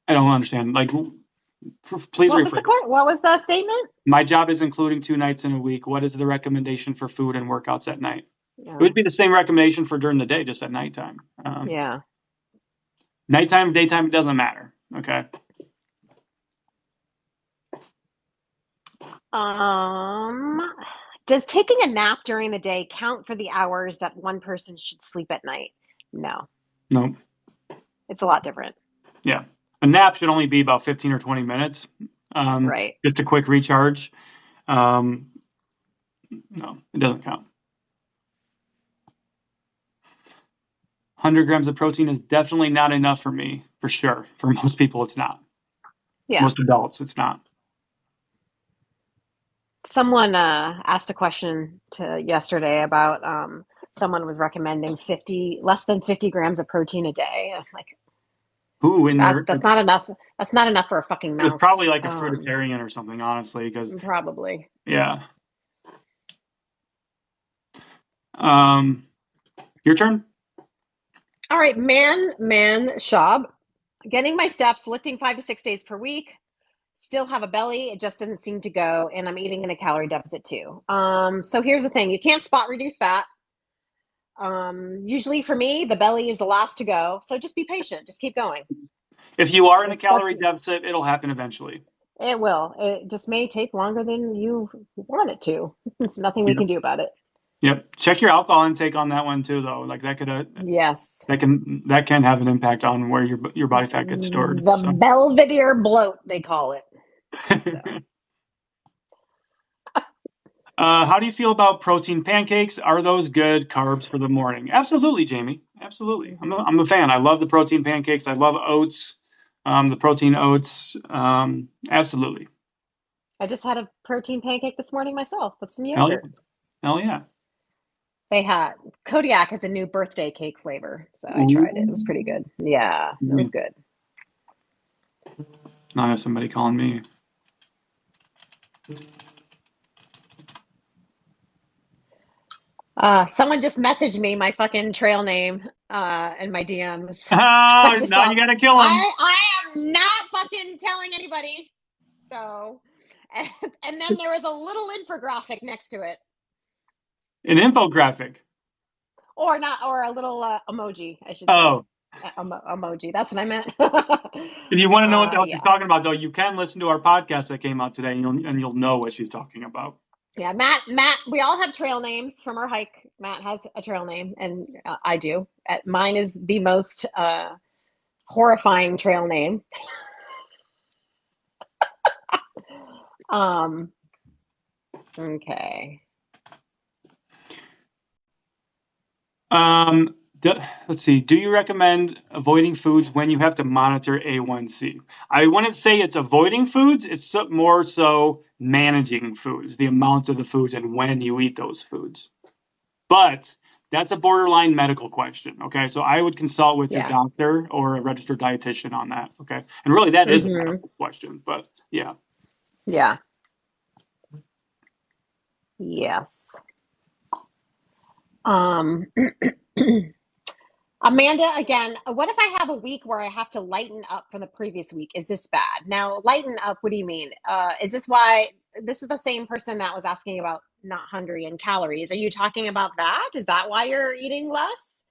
don't understand. Like, please rephrase. What was the statement? My job is including 2 nights in a week. What is the recommendation for food and workouts at night? Yeah. It would be the same recommendation for during the day, just at nighttime. Yeah. Nighttime, daytime, it doesn't matter. Okay. Does taking a nap during the day count for the hours that one person should sleep at night? No. No. It's a lot different. Yeah. A nap should only be about 15 or 20 minutes. Right. Just a quick recharge. No, it doesn't count. 100 grams of protein is definitely not enough for me, for sure. For most people, it's not. Yeah. Most adults, it's not. Someone asked a question yesterday about someone was recommending less than 50 grams of protein a day. I'm like, Who in there? that's not enough. That's not enough for a fucking mouse. It's probably like a fruitarian or something, honestly, because probably. Yeah. Your turn. All right, man, Shab. Getting my steps, lifting 5 to 6 days per week. Still have a belly. It just doesn't seem to go, and I'm eating in a calorie deficit too. So here's the thing: you can't spot reduce fat. Usually for me, the belly is the last to go. So just be patient. Just keep going. If you are in a calorie deficit, it'll happen eventually. It will. It just may take longer than you want it to. It's nothing we can do about it. Yep. Check your alcohol intake on that one too, though. Like that could. Yes. That can have an impact on where your body fat gets stored. The Belvedere bloat, they call it. How do you feel about protein pancakes? Are those good carbs for the morning? Absolutely, Jamie. Absolutely. I'm a fan. I love the protein pancakes. I love oats. The protein oats. Absolutely. I just had a protein pancake this morning myself with some yogurt. Hell yeah. They had Kodiak has a new birthday cake flavor, so I tried it. It was pretty good. Yeah, it was good. Now I have somebody calling me. Someone just messaged me my fucking trail name in my DMs. Now you gotta kill him. I am not fucking telling anybody. So, and then there was a little infographic next to it. An infographic. Or a little emoji, I should say. Oh. Emoji. That's what I meant. If you want to know what else she's talking about, though, you can listen to our podcast that came out today, and you'll know what she's talking about. Yeah, Matt. We all have trail names from our hike. Matt has a trail name, and I do. Mine is the most horrifying trail name. Okay. Let's see. Do you recommend avoiding foods when you have to monitor A1C? I wouldn't say it's avoiding foods. It's more so managing foods, the amount of the foods and when you eat those foods. But that's a borderline medical question. Okay. So I would consult with your doctor or a registered dietitian on that. Okay. And really that is a medical question, but yeah. Yeah. Yes. Amanda, again, what if I have a week where I have to lighten up from the previous week? Is this bad? Now, lighten up, what do you mean? Is this why this is the same person that was asking about not hungry and calories? Are you talking about that? Is that why you're eating less?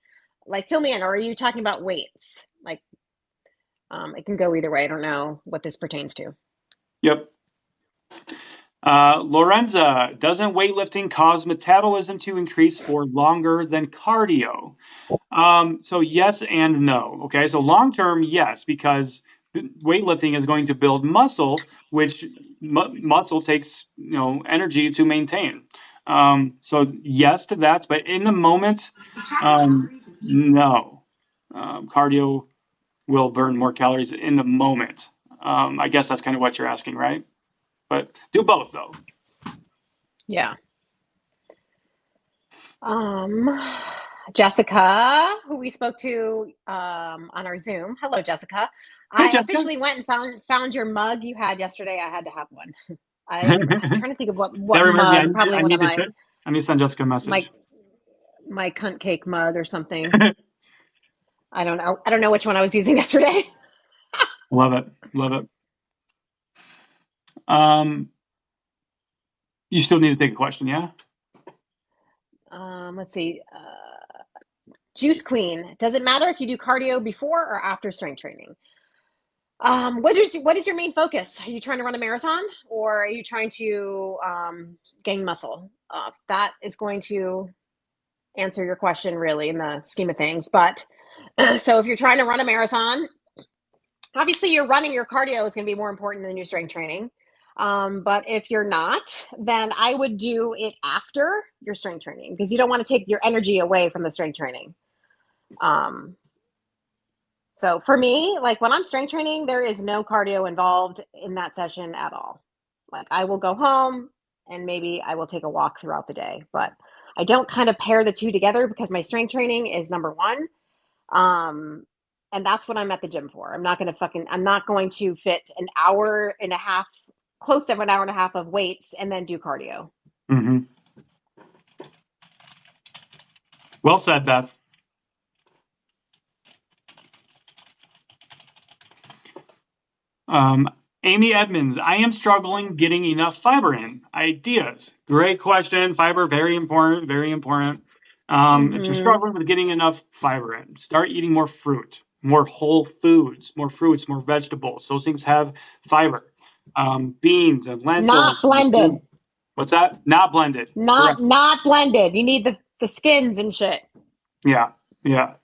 Like, fill me in. Or are you talking about weights? Like, it can go either way. I don't know what this pertains to. Yep. Lorenza, doesn't weightlifting cause metabolism to increase for longer than cardio? So yes and no. Okay, so long term, yes, because weightlifting is going to build muscle, which muscle takes energy to maintain. So yes to that, but in the moment, no. Cardio will burn more calories in the moment. I guess that's kind of what you're asking, right? But do both, though. Yeah. Um, Jessica, who we spoke to on our Zoom. Hello, Jessica. Hey, I Jessica. officially went and found your mug you had yesterday. I had to have one. I'm trying to think of That what reminds me. mug. Probably I one need of to send. I need to send Jessica a my message. my cunt cake mug or something. I don't know. I don't know which one I was using yesterday. Love it. Love it. Um, you still need to take a question, yeah? Let's see. Juice Queen. Does it matter if you do cardio before or after strength training? What is your main focus? Are you trying to run a marathon or are you trying to gain muscle? That is going to answer your question really in the scheme of things. But so if you're trying to run a marathon, obviously your cardio is going to be more important than your strength training. But if you're not, then I would do it after your strength training because you don't want to take your energy away from the strength training. Um, So for me, like when I'm strength training, there is no cardio involved in that session at all. Like I will go home and maybe I will take a walk throughout the day, but I don't kind of pair the two together because my strength training is number one. Um, and that's what I'm at the gym for. I'm not going to fit an hour and a half, close to an hour and a half of weights and then do cardio. Mm-hmm. Well said, Beth. Amy Edmonds, I am struggling getting enough fiber in. Ideas. Great question. Fiber, very important, very important. If you're struggling with getting enough fiber in, start eating more fruit, more whole foods, more fruits, more vegetables. Those things have fiber. Beans and lentils. Not blended. What's that? Not blended. Correct. Not blended. You need the skins and shit. Yeah. Yeah.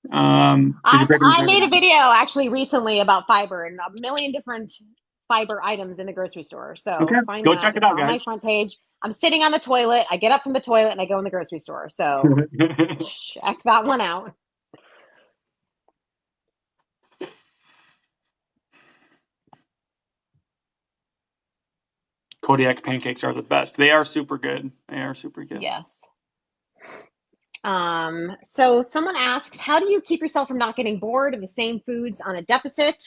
'Cause you're breaking the I fiber made a down. video actually recently about fiber and a million different fiber items in the grocery store. Okay. So find Go that. check it It's out, on my guys. front page. I'm sitting on the toilet. I get up from the toilet and I go in the grocery store. So check that one out. Kodiak pancakes are the best. They are super good. They are super good. Yes. So someone asks, how do you keep yourself from not getting bored of the same foods on a deficit?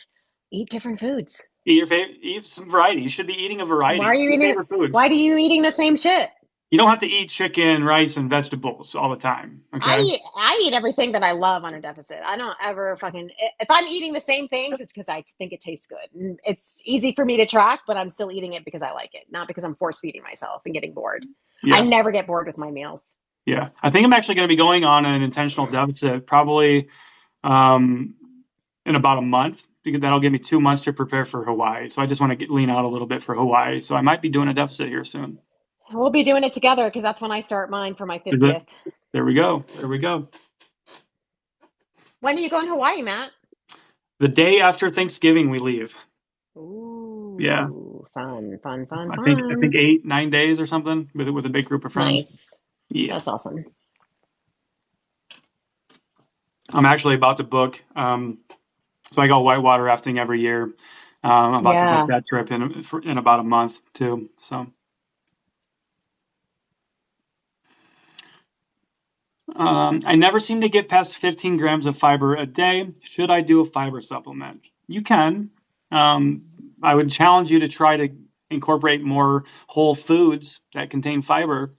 Eat different foods. Eat some variety. You should be eating a variety. Why are you Your eating? favorite foods. Why are you eating the same shit? You don't have to eat chicken, rice, and vegetables all the time. Okay. I eat everything that I love on a deficit. I don't ever fucking if I'm eating the same things, it's because I think it tastes good. And it's easy for me to track, but I'm still eating it because I like it, not because I'm force feeding myself and getting bored. I Yeah. never get bored with my meals. Yeah. I think I'm actually going to be going on an intentional deficit probably in about a month because that'll give me 2 months to prepare for Hawaii. So I just want to lean out a little bit for Hawaii. So I might be doing a deficit here soon. We'll be doing it together because that's when I start mine for my Is it? 50th. There we go. There we go. When are you going to Hawaii, Matt? The day after Thanksgiving, we leave. Ooh, Yeah. fun. I think 8-9 days or something with a big group of friends. Nice. Yeah. That's awesome. I'm actually about to book. So I go whitewater rafting every year. I'm about to book that trip in about a month too. So. I never seem to get past 15 grams of fiber a day. Should I do a fiber supplement? You can. I would challenge you to try to incorporate more whole foods that contain fiber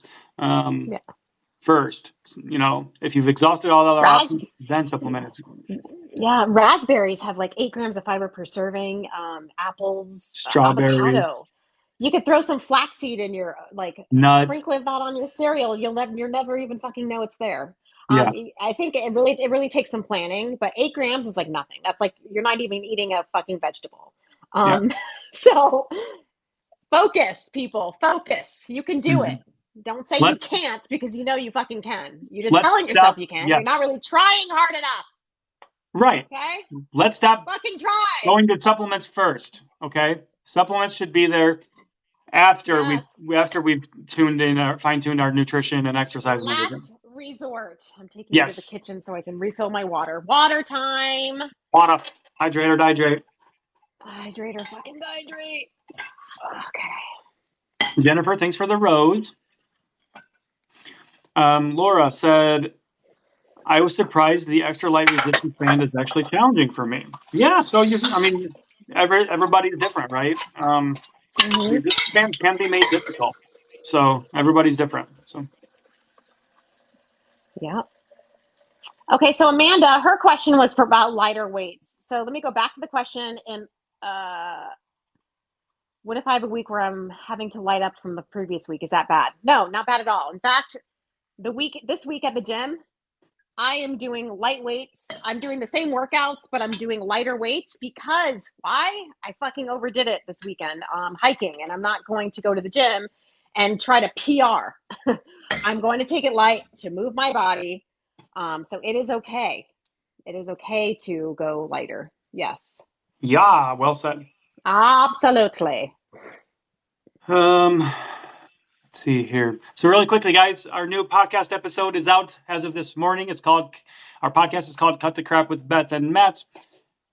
first. You know, if you've exhausted all other options, then supplement it. Yeah, raspberries have like 8 grams of fiber per serving. Apples, Strawberry, avocado. You could throw some flaxseed in your nuts. sprinkle that on your cereal. You'll never even fucking know it's there. Yeah. I think it really takes some planning, but 8 grams is like nothing. That's like you're not even eating a fucking vegetable. So focus, people, focus. You can do it. Don't say you can't because you know you fucking can. You're just telling yourself you can. Yes. You're not really trying hard enough. Right. Okay. Let's stop fucking try. Going to supplements first. Okay. Supplements should be there after we've fine-tuned our nutrition and exercise and everything. Last resort. I'm taking you to the kitchen so I can refill my water. Water time. Water. Hydrate or dihydrate. Hydrate or fucking dihydrate. Okay. Jennifer, thanks for the rose. Laura said, I was surprised the extra light resistance band is actually challenging for me. Yeah, so everybody's different, right? Resistance bands can be made difficult. So everybody's different. So Yeah. Okay, so Amanda, her question was for about lighter weights. So let me go back to the question. And what if I have a week where I'm having to light up from the previous week? Is that bad? No, not bad at all. In fact, this week at the gym, I am doing light weights. I'm doing the same workouts, but I'm doing lighter weights because why? I fucking overdid it this weekend hiking, and I'm not going to go to the gym and try to PR. I'm going to take it light to move my body. So it is okay. It is okay to go lighter. Yes. yeah, well said. Absolutely. Let's see here. So really quickly, guys, our new podcast episode is out as of this morning. Our podcast is called Cut the Crap with Beth and Matt.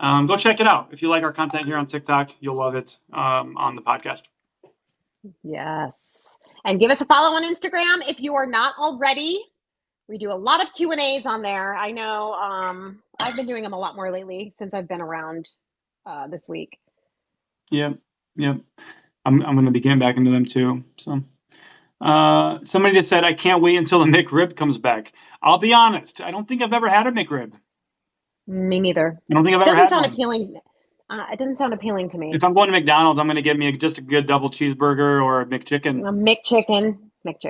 Go check it out. If you like our content here on TikTok, you'll love it on the podcast. Yes. And give us a follow on Instagram if you are not already. We do a lot of Q&As on there. I know I've been doing them a lot more lately since I've been around this week. Yeah. I'm going to be getting back into them too. So somebody just said, I can't wait until the McRib comes back. I'll be honest. I don't think I've ever had a McRib. Me neither. I don't think I've It ever doesn't had sound one. appealing. It doesn't sound appealing to me. If I'm going to McDonald's, I'm going to get me just a good double cheeseburger or a McChicken. A McChicken.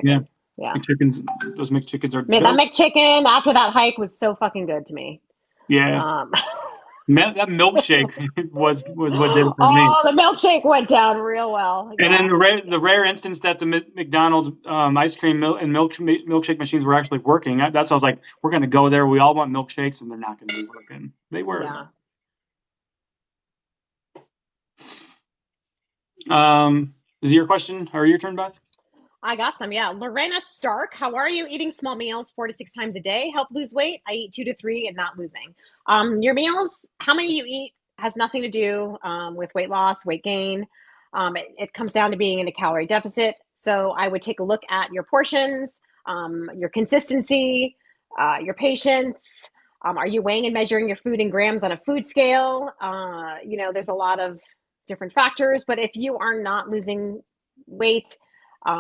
Yeah. Yeah. McChickens, those McChickens are That dope. McChicken after that hike was so fucking good to me. Yeah. That milkshake was what did it for me. Oh, the milkshake went down real well. And Yeah. then the rare instance that the McDonald's ice cream and milkshake machines were actually working, that's why I was like, we're going to go there. We all want milkshakes, and they're not going to be working. They were. Yeah. Is it your question or your turn, Beth? I got some. Yeah. Lorena Stark, how are you? Eating small meals 4 to 6 times a day help lose weight? I eat 2 to 3 and not losing. Your meals, how many you eat has nothing to do with weight loss, weight gain. It comes down to being in a calorie deficit. So I would take a look at your portions, your consistency, your patience. Are you weighing and measuring your food in grams on a food scale? There's a lot of different factors, but if you are not losing weight,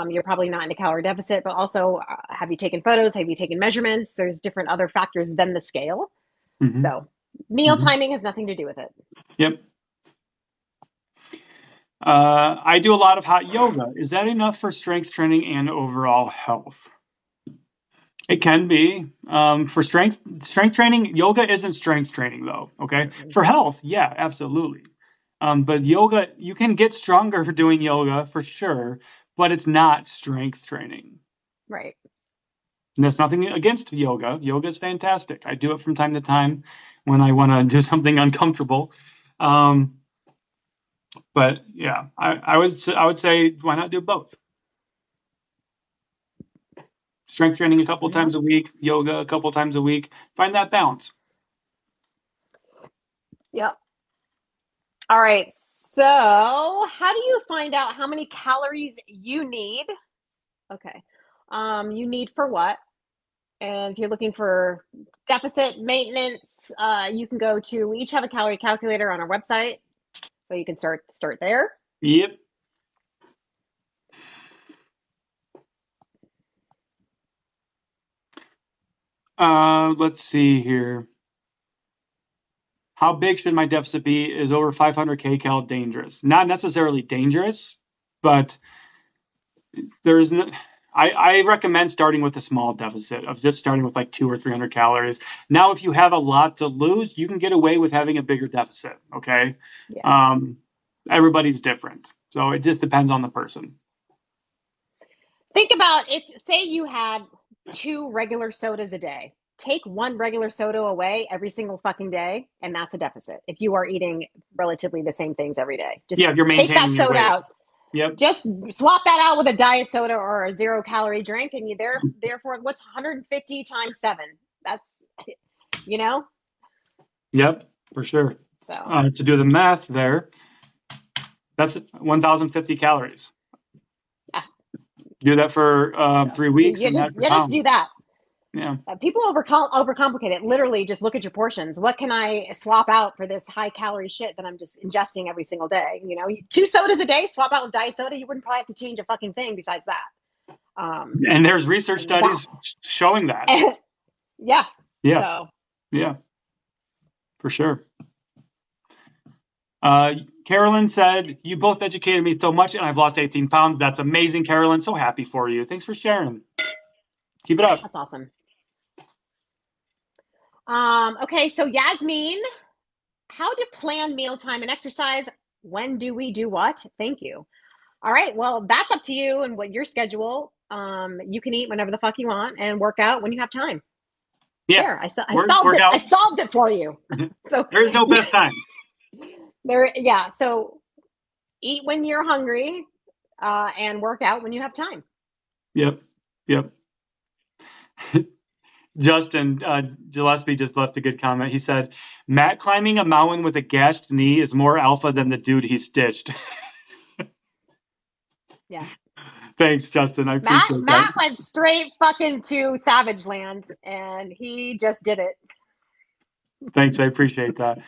you're probably not in a calorie deficit, but also have you taken photos? Have you taken measurements? There's different other factors than the scale. Mm-hmm. So meal timing has nothing to do with it. Yep. I do a lot of hot yoga. Is that enough for strength training and overall health? It can be. For strength training, yoga isn't strength training though. Okay. For health, yeah, absolutely. But yoga, you can get stronger for doing yoga for sure, but it's not strength training. Right. And that's nothing against yoga. Yoga is fantastic. I do it from time to time when I want to do something uncomfortable. But yeah, I would say why not do both? Strength training a couple times a week, yoga a couple times a week. Find that balance. Yep. All right. So how do you find out how many calories you need? Okay. You need for what? And if you're looking for deficit maintenance, you can go to, we each have a calorie calculator on our website. So you can start there. Yep. Let's see here. How big should my deficit be? Is over 500 kcal dangerous? Not necessarily dangerous, but there's no. I recommend starting with a small deficit of just starting with like 200 or 300 calories. Now, if you have a lot to lose, you can get away with having a bigger deficit. Okay. Yeah. Everybody's different. So it just depends on the person. Think about say you had 2 regular sodas a day. Take 1 regular soda away every single fucking day, and that's a deficit. If you are eating relatively the same things every day, just if you're take that soda out. Yep. Just swap that out with a diet soda or a 0-calorie drink, and you therefore what's 150 times 7? That's Yep, for sure. So to do the math there, that's 1,050 calories. Yeah. Do that for 3 weeks, and that's your just pound. do that. Yeah. People overcomplicate it. Literally, just look at your portions. What can I swap out for this high calorie shit that I'm just ingesting every single day? 2 sodas a day, swap out with diet soda. You wouldn't probably have to change a fucking thing besides that. And there's research studies showing that. Yeah. Yeah. So. Yeah. For sure. Carolyn said, "You both educated me so much, and I've lost 18 pounds. That's amazing, Carolyn. So happy for you. Thanks for sharing. Keep it up." That's awesome. Okay, so Yasmin, how to plan mealtime and exercise? When do we do what? Thank you. All right, well, that's up to you and what your schedule. You can eat whenever the fuck you want and work out when you have time. Yeah, there, I solved it. I solved it for you. So there is no best time. Yeah. So eat when you're hungry, and work out when you have time. Yep. Justin Gillespie just left a good comment. He said, "Matt climbing a mountain with a gashed knee is more alpha than the dude he stitched." Yeah. Thanks, Justin. I appreciate that. Matt went straight fucking to Savage Land, and he just did it. Thanks. I appreciate that.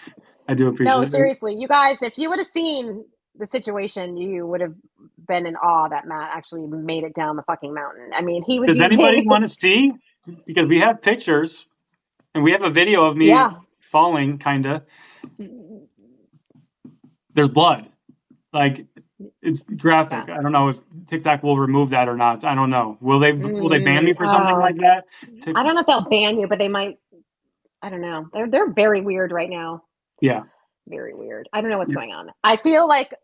I do appreciate it. No, seriously. You guys, if you would have seen the situation, you would have been in awe that Matt actually made it down the fucking mountain. I mean, he was Does anybody want to see? Because we have pictures, and we have a video of me falling, kind of. There's blood. Like, it's graphic. I don't know if TikTok will remove that or not. I don't know. Will they ban me for something like that? I don't know if they'll ban you, but they might. I don't know. They're very weird right now. Yeah. Very weird. I don't know what's going on. I feel like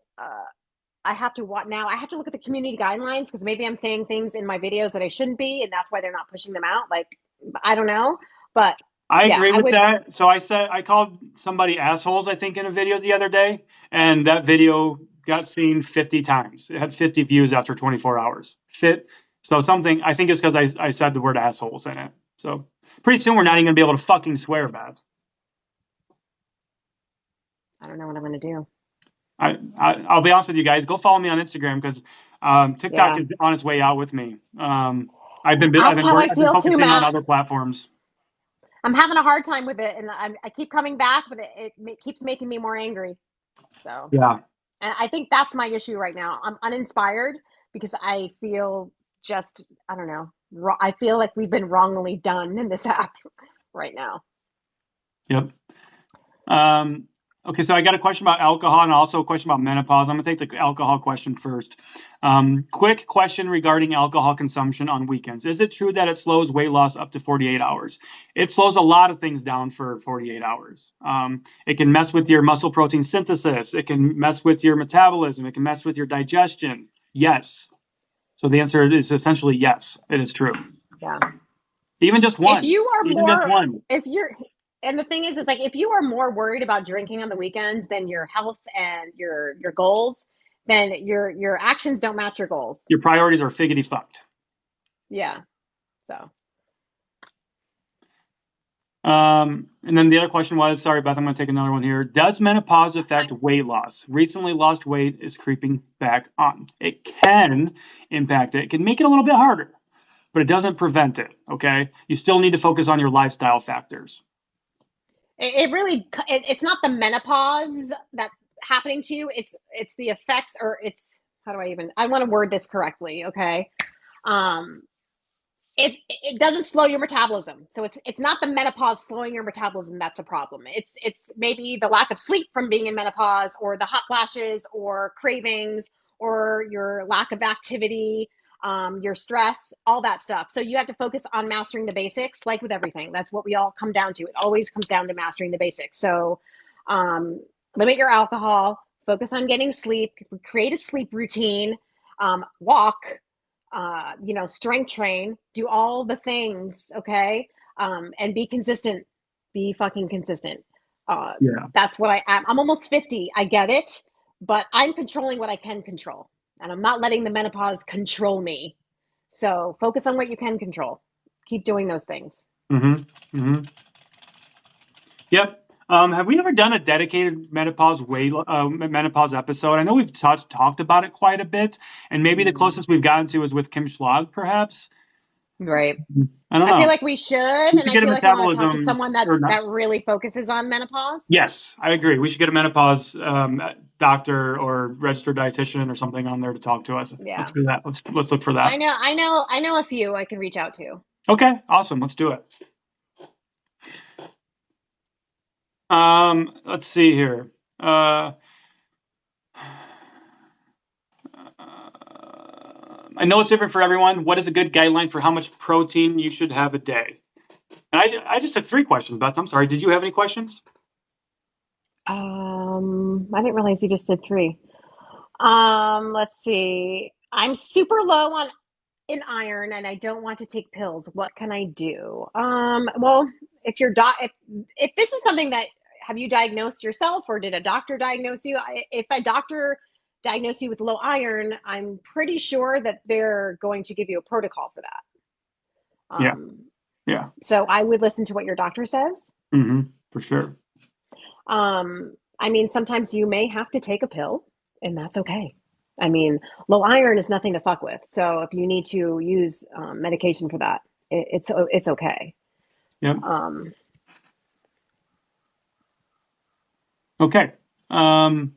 I have to I have to look at the community guidelines, because maybe I'm saying things in my videos that I shouldn't be, and that's why they're not pushing them out. Like, I don't know, but I agree with that. So I called somebody assholes, I think, in a video the other day, and that video got seen 50 times. It had 50 views after 24 hours. So something, I think it's because I said the word assholes in it. So pretty soon we're not even going to be able to fucking swear, Beth. I don't know what I'm going to do. I'll be honest with you guys. Go follow me on Instagram, because TikTok is on its way out with me. I've been focusing on other platforms. I'm having a hard time with it, and I keep coming back, but it keeps making me more angry. So yeah, and I think that's my issue right now. I'm uninspired because I feel I don't know. I feel like we've been wrongly done in this app right now. Yep. Okay, so I got a question about alcohol and also a question about menopause. I'm going to take the alcohol question first. Quick question regarding alcohol consumption on weekends. Is it true that it slows weight loss up to 48 hours? It slows a lot of things down for 48 hours. It can mess with your muscle protein synthesis. It can mess with your metabolism. It can mess with your digestion. Yes. So the answer is essentially yes, it is true. Yeah. Even just one. And the thing is like, if you are more worried about drinking on the weekends than your health and your goals, then your actions don't match your goals. Your priorities are figgity fucked. Yeah. So. And then the other question was, sorry, Beth, I'm going to take another one here. Does menopause affect weight loss? Recently lost weight is creeping back on. It can impact it. It can make it a little bit harder, but it doesn't prevent it. Okay. You still need to focus on your lifestyle factors. It's not the menopause that's happening to you. It's the effects, or I want to word this correctly. Okay. It doesn't slow your metabolism. So it's not the menopause slowing your metabolism that's the problem. It's maybe the lack of sleep from being in menopause, or the hot flashes, or cravings, or your lack of activity, your stress, all that stuff. So you have to focus on mastering the basics, like with everything. That's what we all come down to. It always comes down to mastering the basics. So limit your alcohol, focus on getting sleep, create a sleep routine, walk, strength train, do all the things. Okay. And be consistent, be fucking consistent. That's what I'm almost 50. I get it, but I'm controlling what I can control, and I'm not letting the menopause control me. So focus on what you can control. Keep doing those things. Mm-hmm. Mm-hmm. Yep. Have we ever done a dedicated menopause episode? I know we've talked about it quite a bit, and maybe the closest we've gotten to is with Kim Schlag, perhaps. Right. I don't I feel know. like we should, We and should I get a feel like I want to talk to metabolism someone or not. that really focuses on menopause. Yes, I agree. We should get a menopause doctor or registered dietitian or something on there to talk to us. Yeah. Let's do that. Let's look for that. I know a few I can reach out to. Okay, awesome. Let's do it. Let's see here. I know it's different for everyone. What is a good guideline for how much protein you should have a day? And I just took 3 questions, Beth. I'm sorry. Did you have any questions? I didn't realize you just did 3. Let's see. I'm super low in iron and I don't want to take pills. What can I do? Well, if this is something that, have you diagnosed yourself or did a doctor diagnose you? If a doctor diagnosed you with low iron, I'm pretty sure that they're going to give you a protocol for that. Yeah. So I would listen to what your doctor says. For sure. I mean, sometimes you may have to take a pill, and that's okay. I mean, low iron is nothing to fuck with. So if you need to use medication for that, it's okay. Yep. Okay. So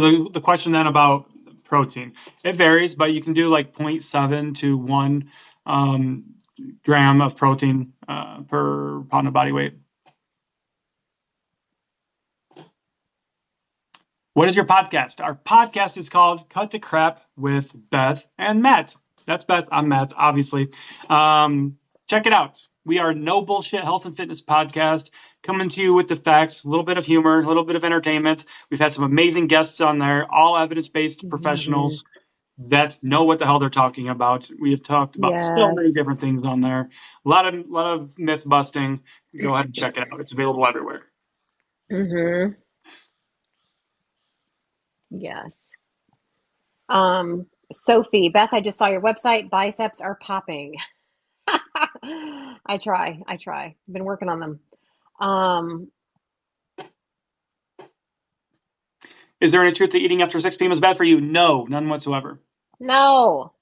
the question then about protein, it varies, but you can do like 0.7 to 1 gram of protein per pound of body weight. What is your podcast? Our podcast is called Cut to Crap with Beth and Matt. That's Beth. I'm Matt, obviously. Check it out. We are no bullshit health and fitness podcast, coming to you with the facts, a little bit of humor, a little bit of entertainment. We've had some amazing guests on there, all evidence-based professionals that know what the hell they're talking about. We have talked about so many different things on there. A lot of myth busting. Go ahead and check it out. It's available everywhere. Yes. Sophie, Beth, I just saw your website. Biceps are popping. I try. I've been working on them. Is there any truth to eating after 6 p.m. is bad for you? No, none whatsoever. No.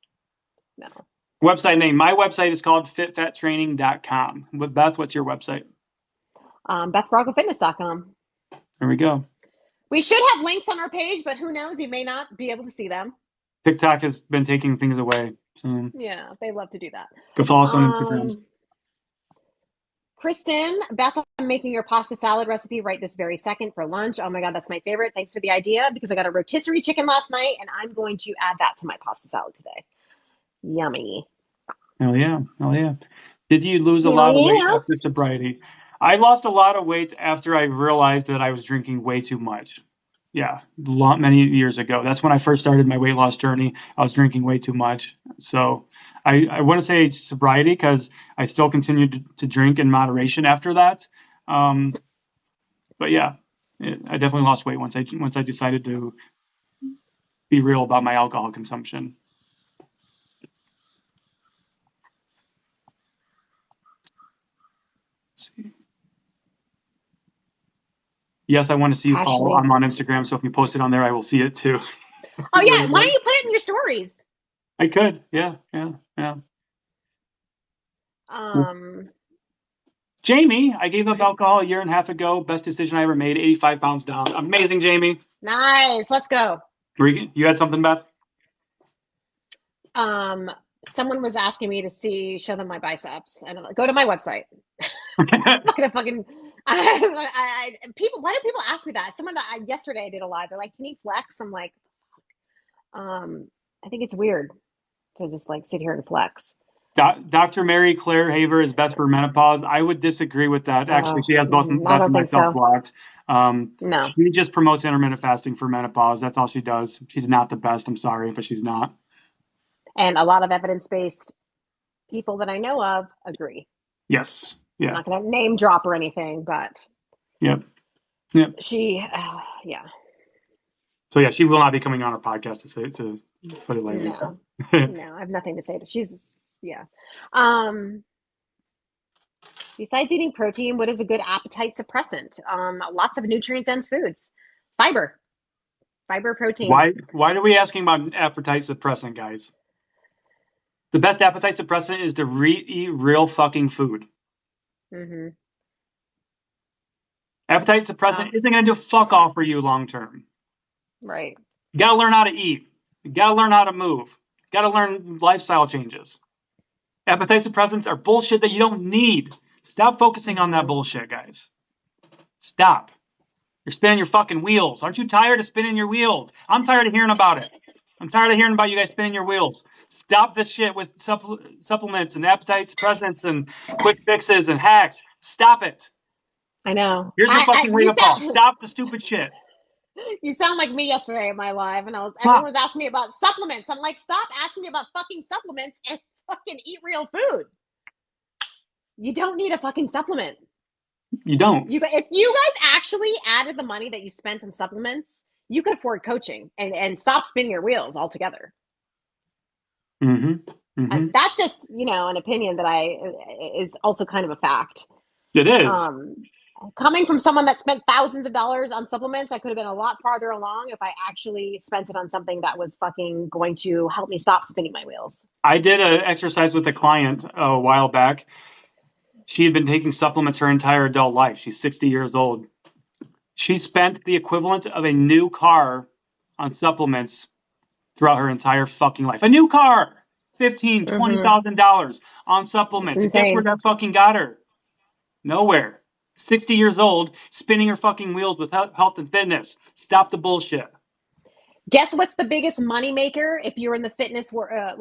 Website name. My website is called fitfattraining.com. With Beth, what's your website? BethBrockofFitness.com. There we go. We should have links on our page, but who knows? You may not be able to see them. TikTok has been taking things away. So yeah, they love to do that. Go follow us on Instagram. Kristen, Beth, I'm making your pasta salad recipe right this very second for lunch. Oh my God, that's my favorite. Thanks for the idea because I got a rotisserie chicken last night and I'm going to add that to my pasta salad today. Yummy. Hell yeah. Did you lose a lot of weight after sobriety? I lost a lot of weight after I realized that I was drinking way too much. Yeah, many years ago. That's when I first started my weight loss journey. I was drinking way too much. So I want to say sobriety because I still continued to drink in moderation after that. But yeah, I definitely lost weight once I decided to be real about my alcohol consumption. Let's see. Yes, I want to see you follow. I'm on Instagram, so if you post it on there, I will see it too. Oh yeah, why don't you put it in your stories? I could, yeah. Jamie, I gave up alcohol a year and a half ago. Best decision I ever made. 85 pounds down. Amazing, Jamie. Nice. Let's go. You had something, Beth? Someone was asking me to show them my biceps, and I'm like, go to my website. I'm not gonna fucking. Why do people ask me that? Someone yesterday I did a live. They're like, "Can you flex?" I'm like, I think it's weird to just like sit here and flex. Dr. Mary Claire Haver is best for menopause. I would disagree with that. Actually, she has both Beth and myself blocked. No, she just promotes intermittent fasting for menopause. That's all she does. She's not the best. I'm sorry, but she's not. And a lot of evidence-based people that I know of agree. Yes. Yeah. I'm not going to name drop or anything, but Yep. She, yeah. So yeah, she will not be coming on our podcast to put it later. No, I have nothing to say. She's, yeah. Besides eating protein, what is a good appetite suppressant? Lots of nutrient-dense foods. Fiber. Fiber, protein. Why are we asking about appetite suppressant, guys? The best appetite suppressant is to eat real fucking food. Mm-hmm. Appetite suppressant isn't going to do fuck all for you long term. Right. You got to learn how to eat. You got to learn how to move. You got to learn lifestyle changes. Appetite suppressants are bullshit that you don't need. Stop focusing on that bullshit, guys. Stop. You're spinning your fucking wheels. Aren't you tired of spinning your wheels? I'm tired of hearing about it. I'm tired of hearing about you guys spinning your wheels. Stop this shit with supplements and appetite suppressants and quick fixes and hacks. Stop it. I know. Here's the fucking wake up call. Stop the stupid shit. You sound like me yesterday in my live, and everyone was asking me about supplements. I'm like, stop asking me about fucking supplements and fucking eat real food. You don't need a fucking supplement. You don't. If you guys actually added the money that you spent on supplements, you could afford coaching and stop spinning your wheels altogether. Mm-hmm. Mm-hmm. That's just, an opinion that is also kind of a fact. It is. Coming from someone that spent thousands of dollars on supplements, I could have been a lot farther along if I actually spent it on something that was fucking going to help me stop spinning my wheels. I did an exercise with a client a while back. She had been taking supplements her entire adult life. She's 60 years old. She spent the equivalent of a new car on supplements throughout her entire fucking life. A new car! $15,000, $20,000 on supplements. And guess where that fucking got her? Nowhere. 60 years old, spinning her fucking wheels with health and fitness. Stop the bullshit. Guess what's the biggest moneymaker if you're in the fitness world?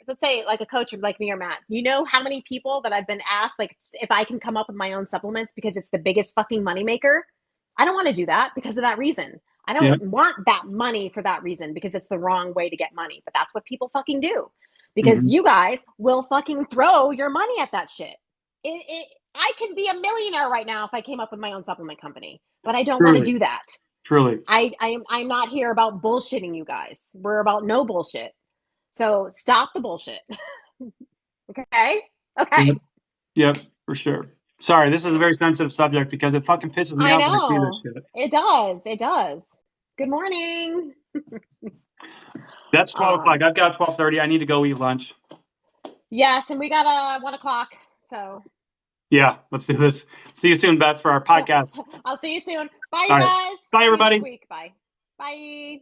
Let's say like a coach like me or Matt. You know how many people that I've been asked, like, if I can come up with my own supplements because it's the biggest fucking moneymaker? I don't want to do that because of that reason. I don't want that money for that reason because it's the wrong way to get money. But that's what people fucking do because you guys will fucking throw your money at that shit. I could be a millionaire right now if I came up with my own supplement company, but I don't want to do that. Truly. I'm not here about bullshitting you guys. We're about no bullshit. So stop the bullshit. Okay? Yep, for sure. Sorry, this is a very sensitive subject because it fucking pisses me off when I see this shit. It does. Good morning. That's 12 o'clock. I've got 12:30. I need to go eat lunch. Yes, and we got 1 o'clock. So yeah, let's do this. See you soon, Beth, for our podcast. I'll see you soon. Bye, you guys. Bye, everybody. See you next week. Bye. Bye.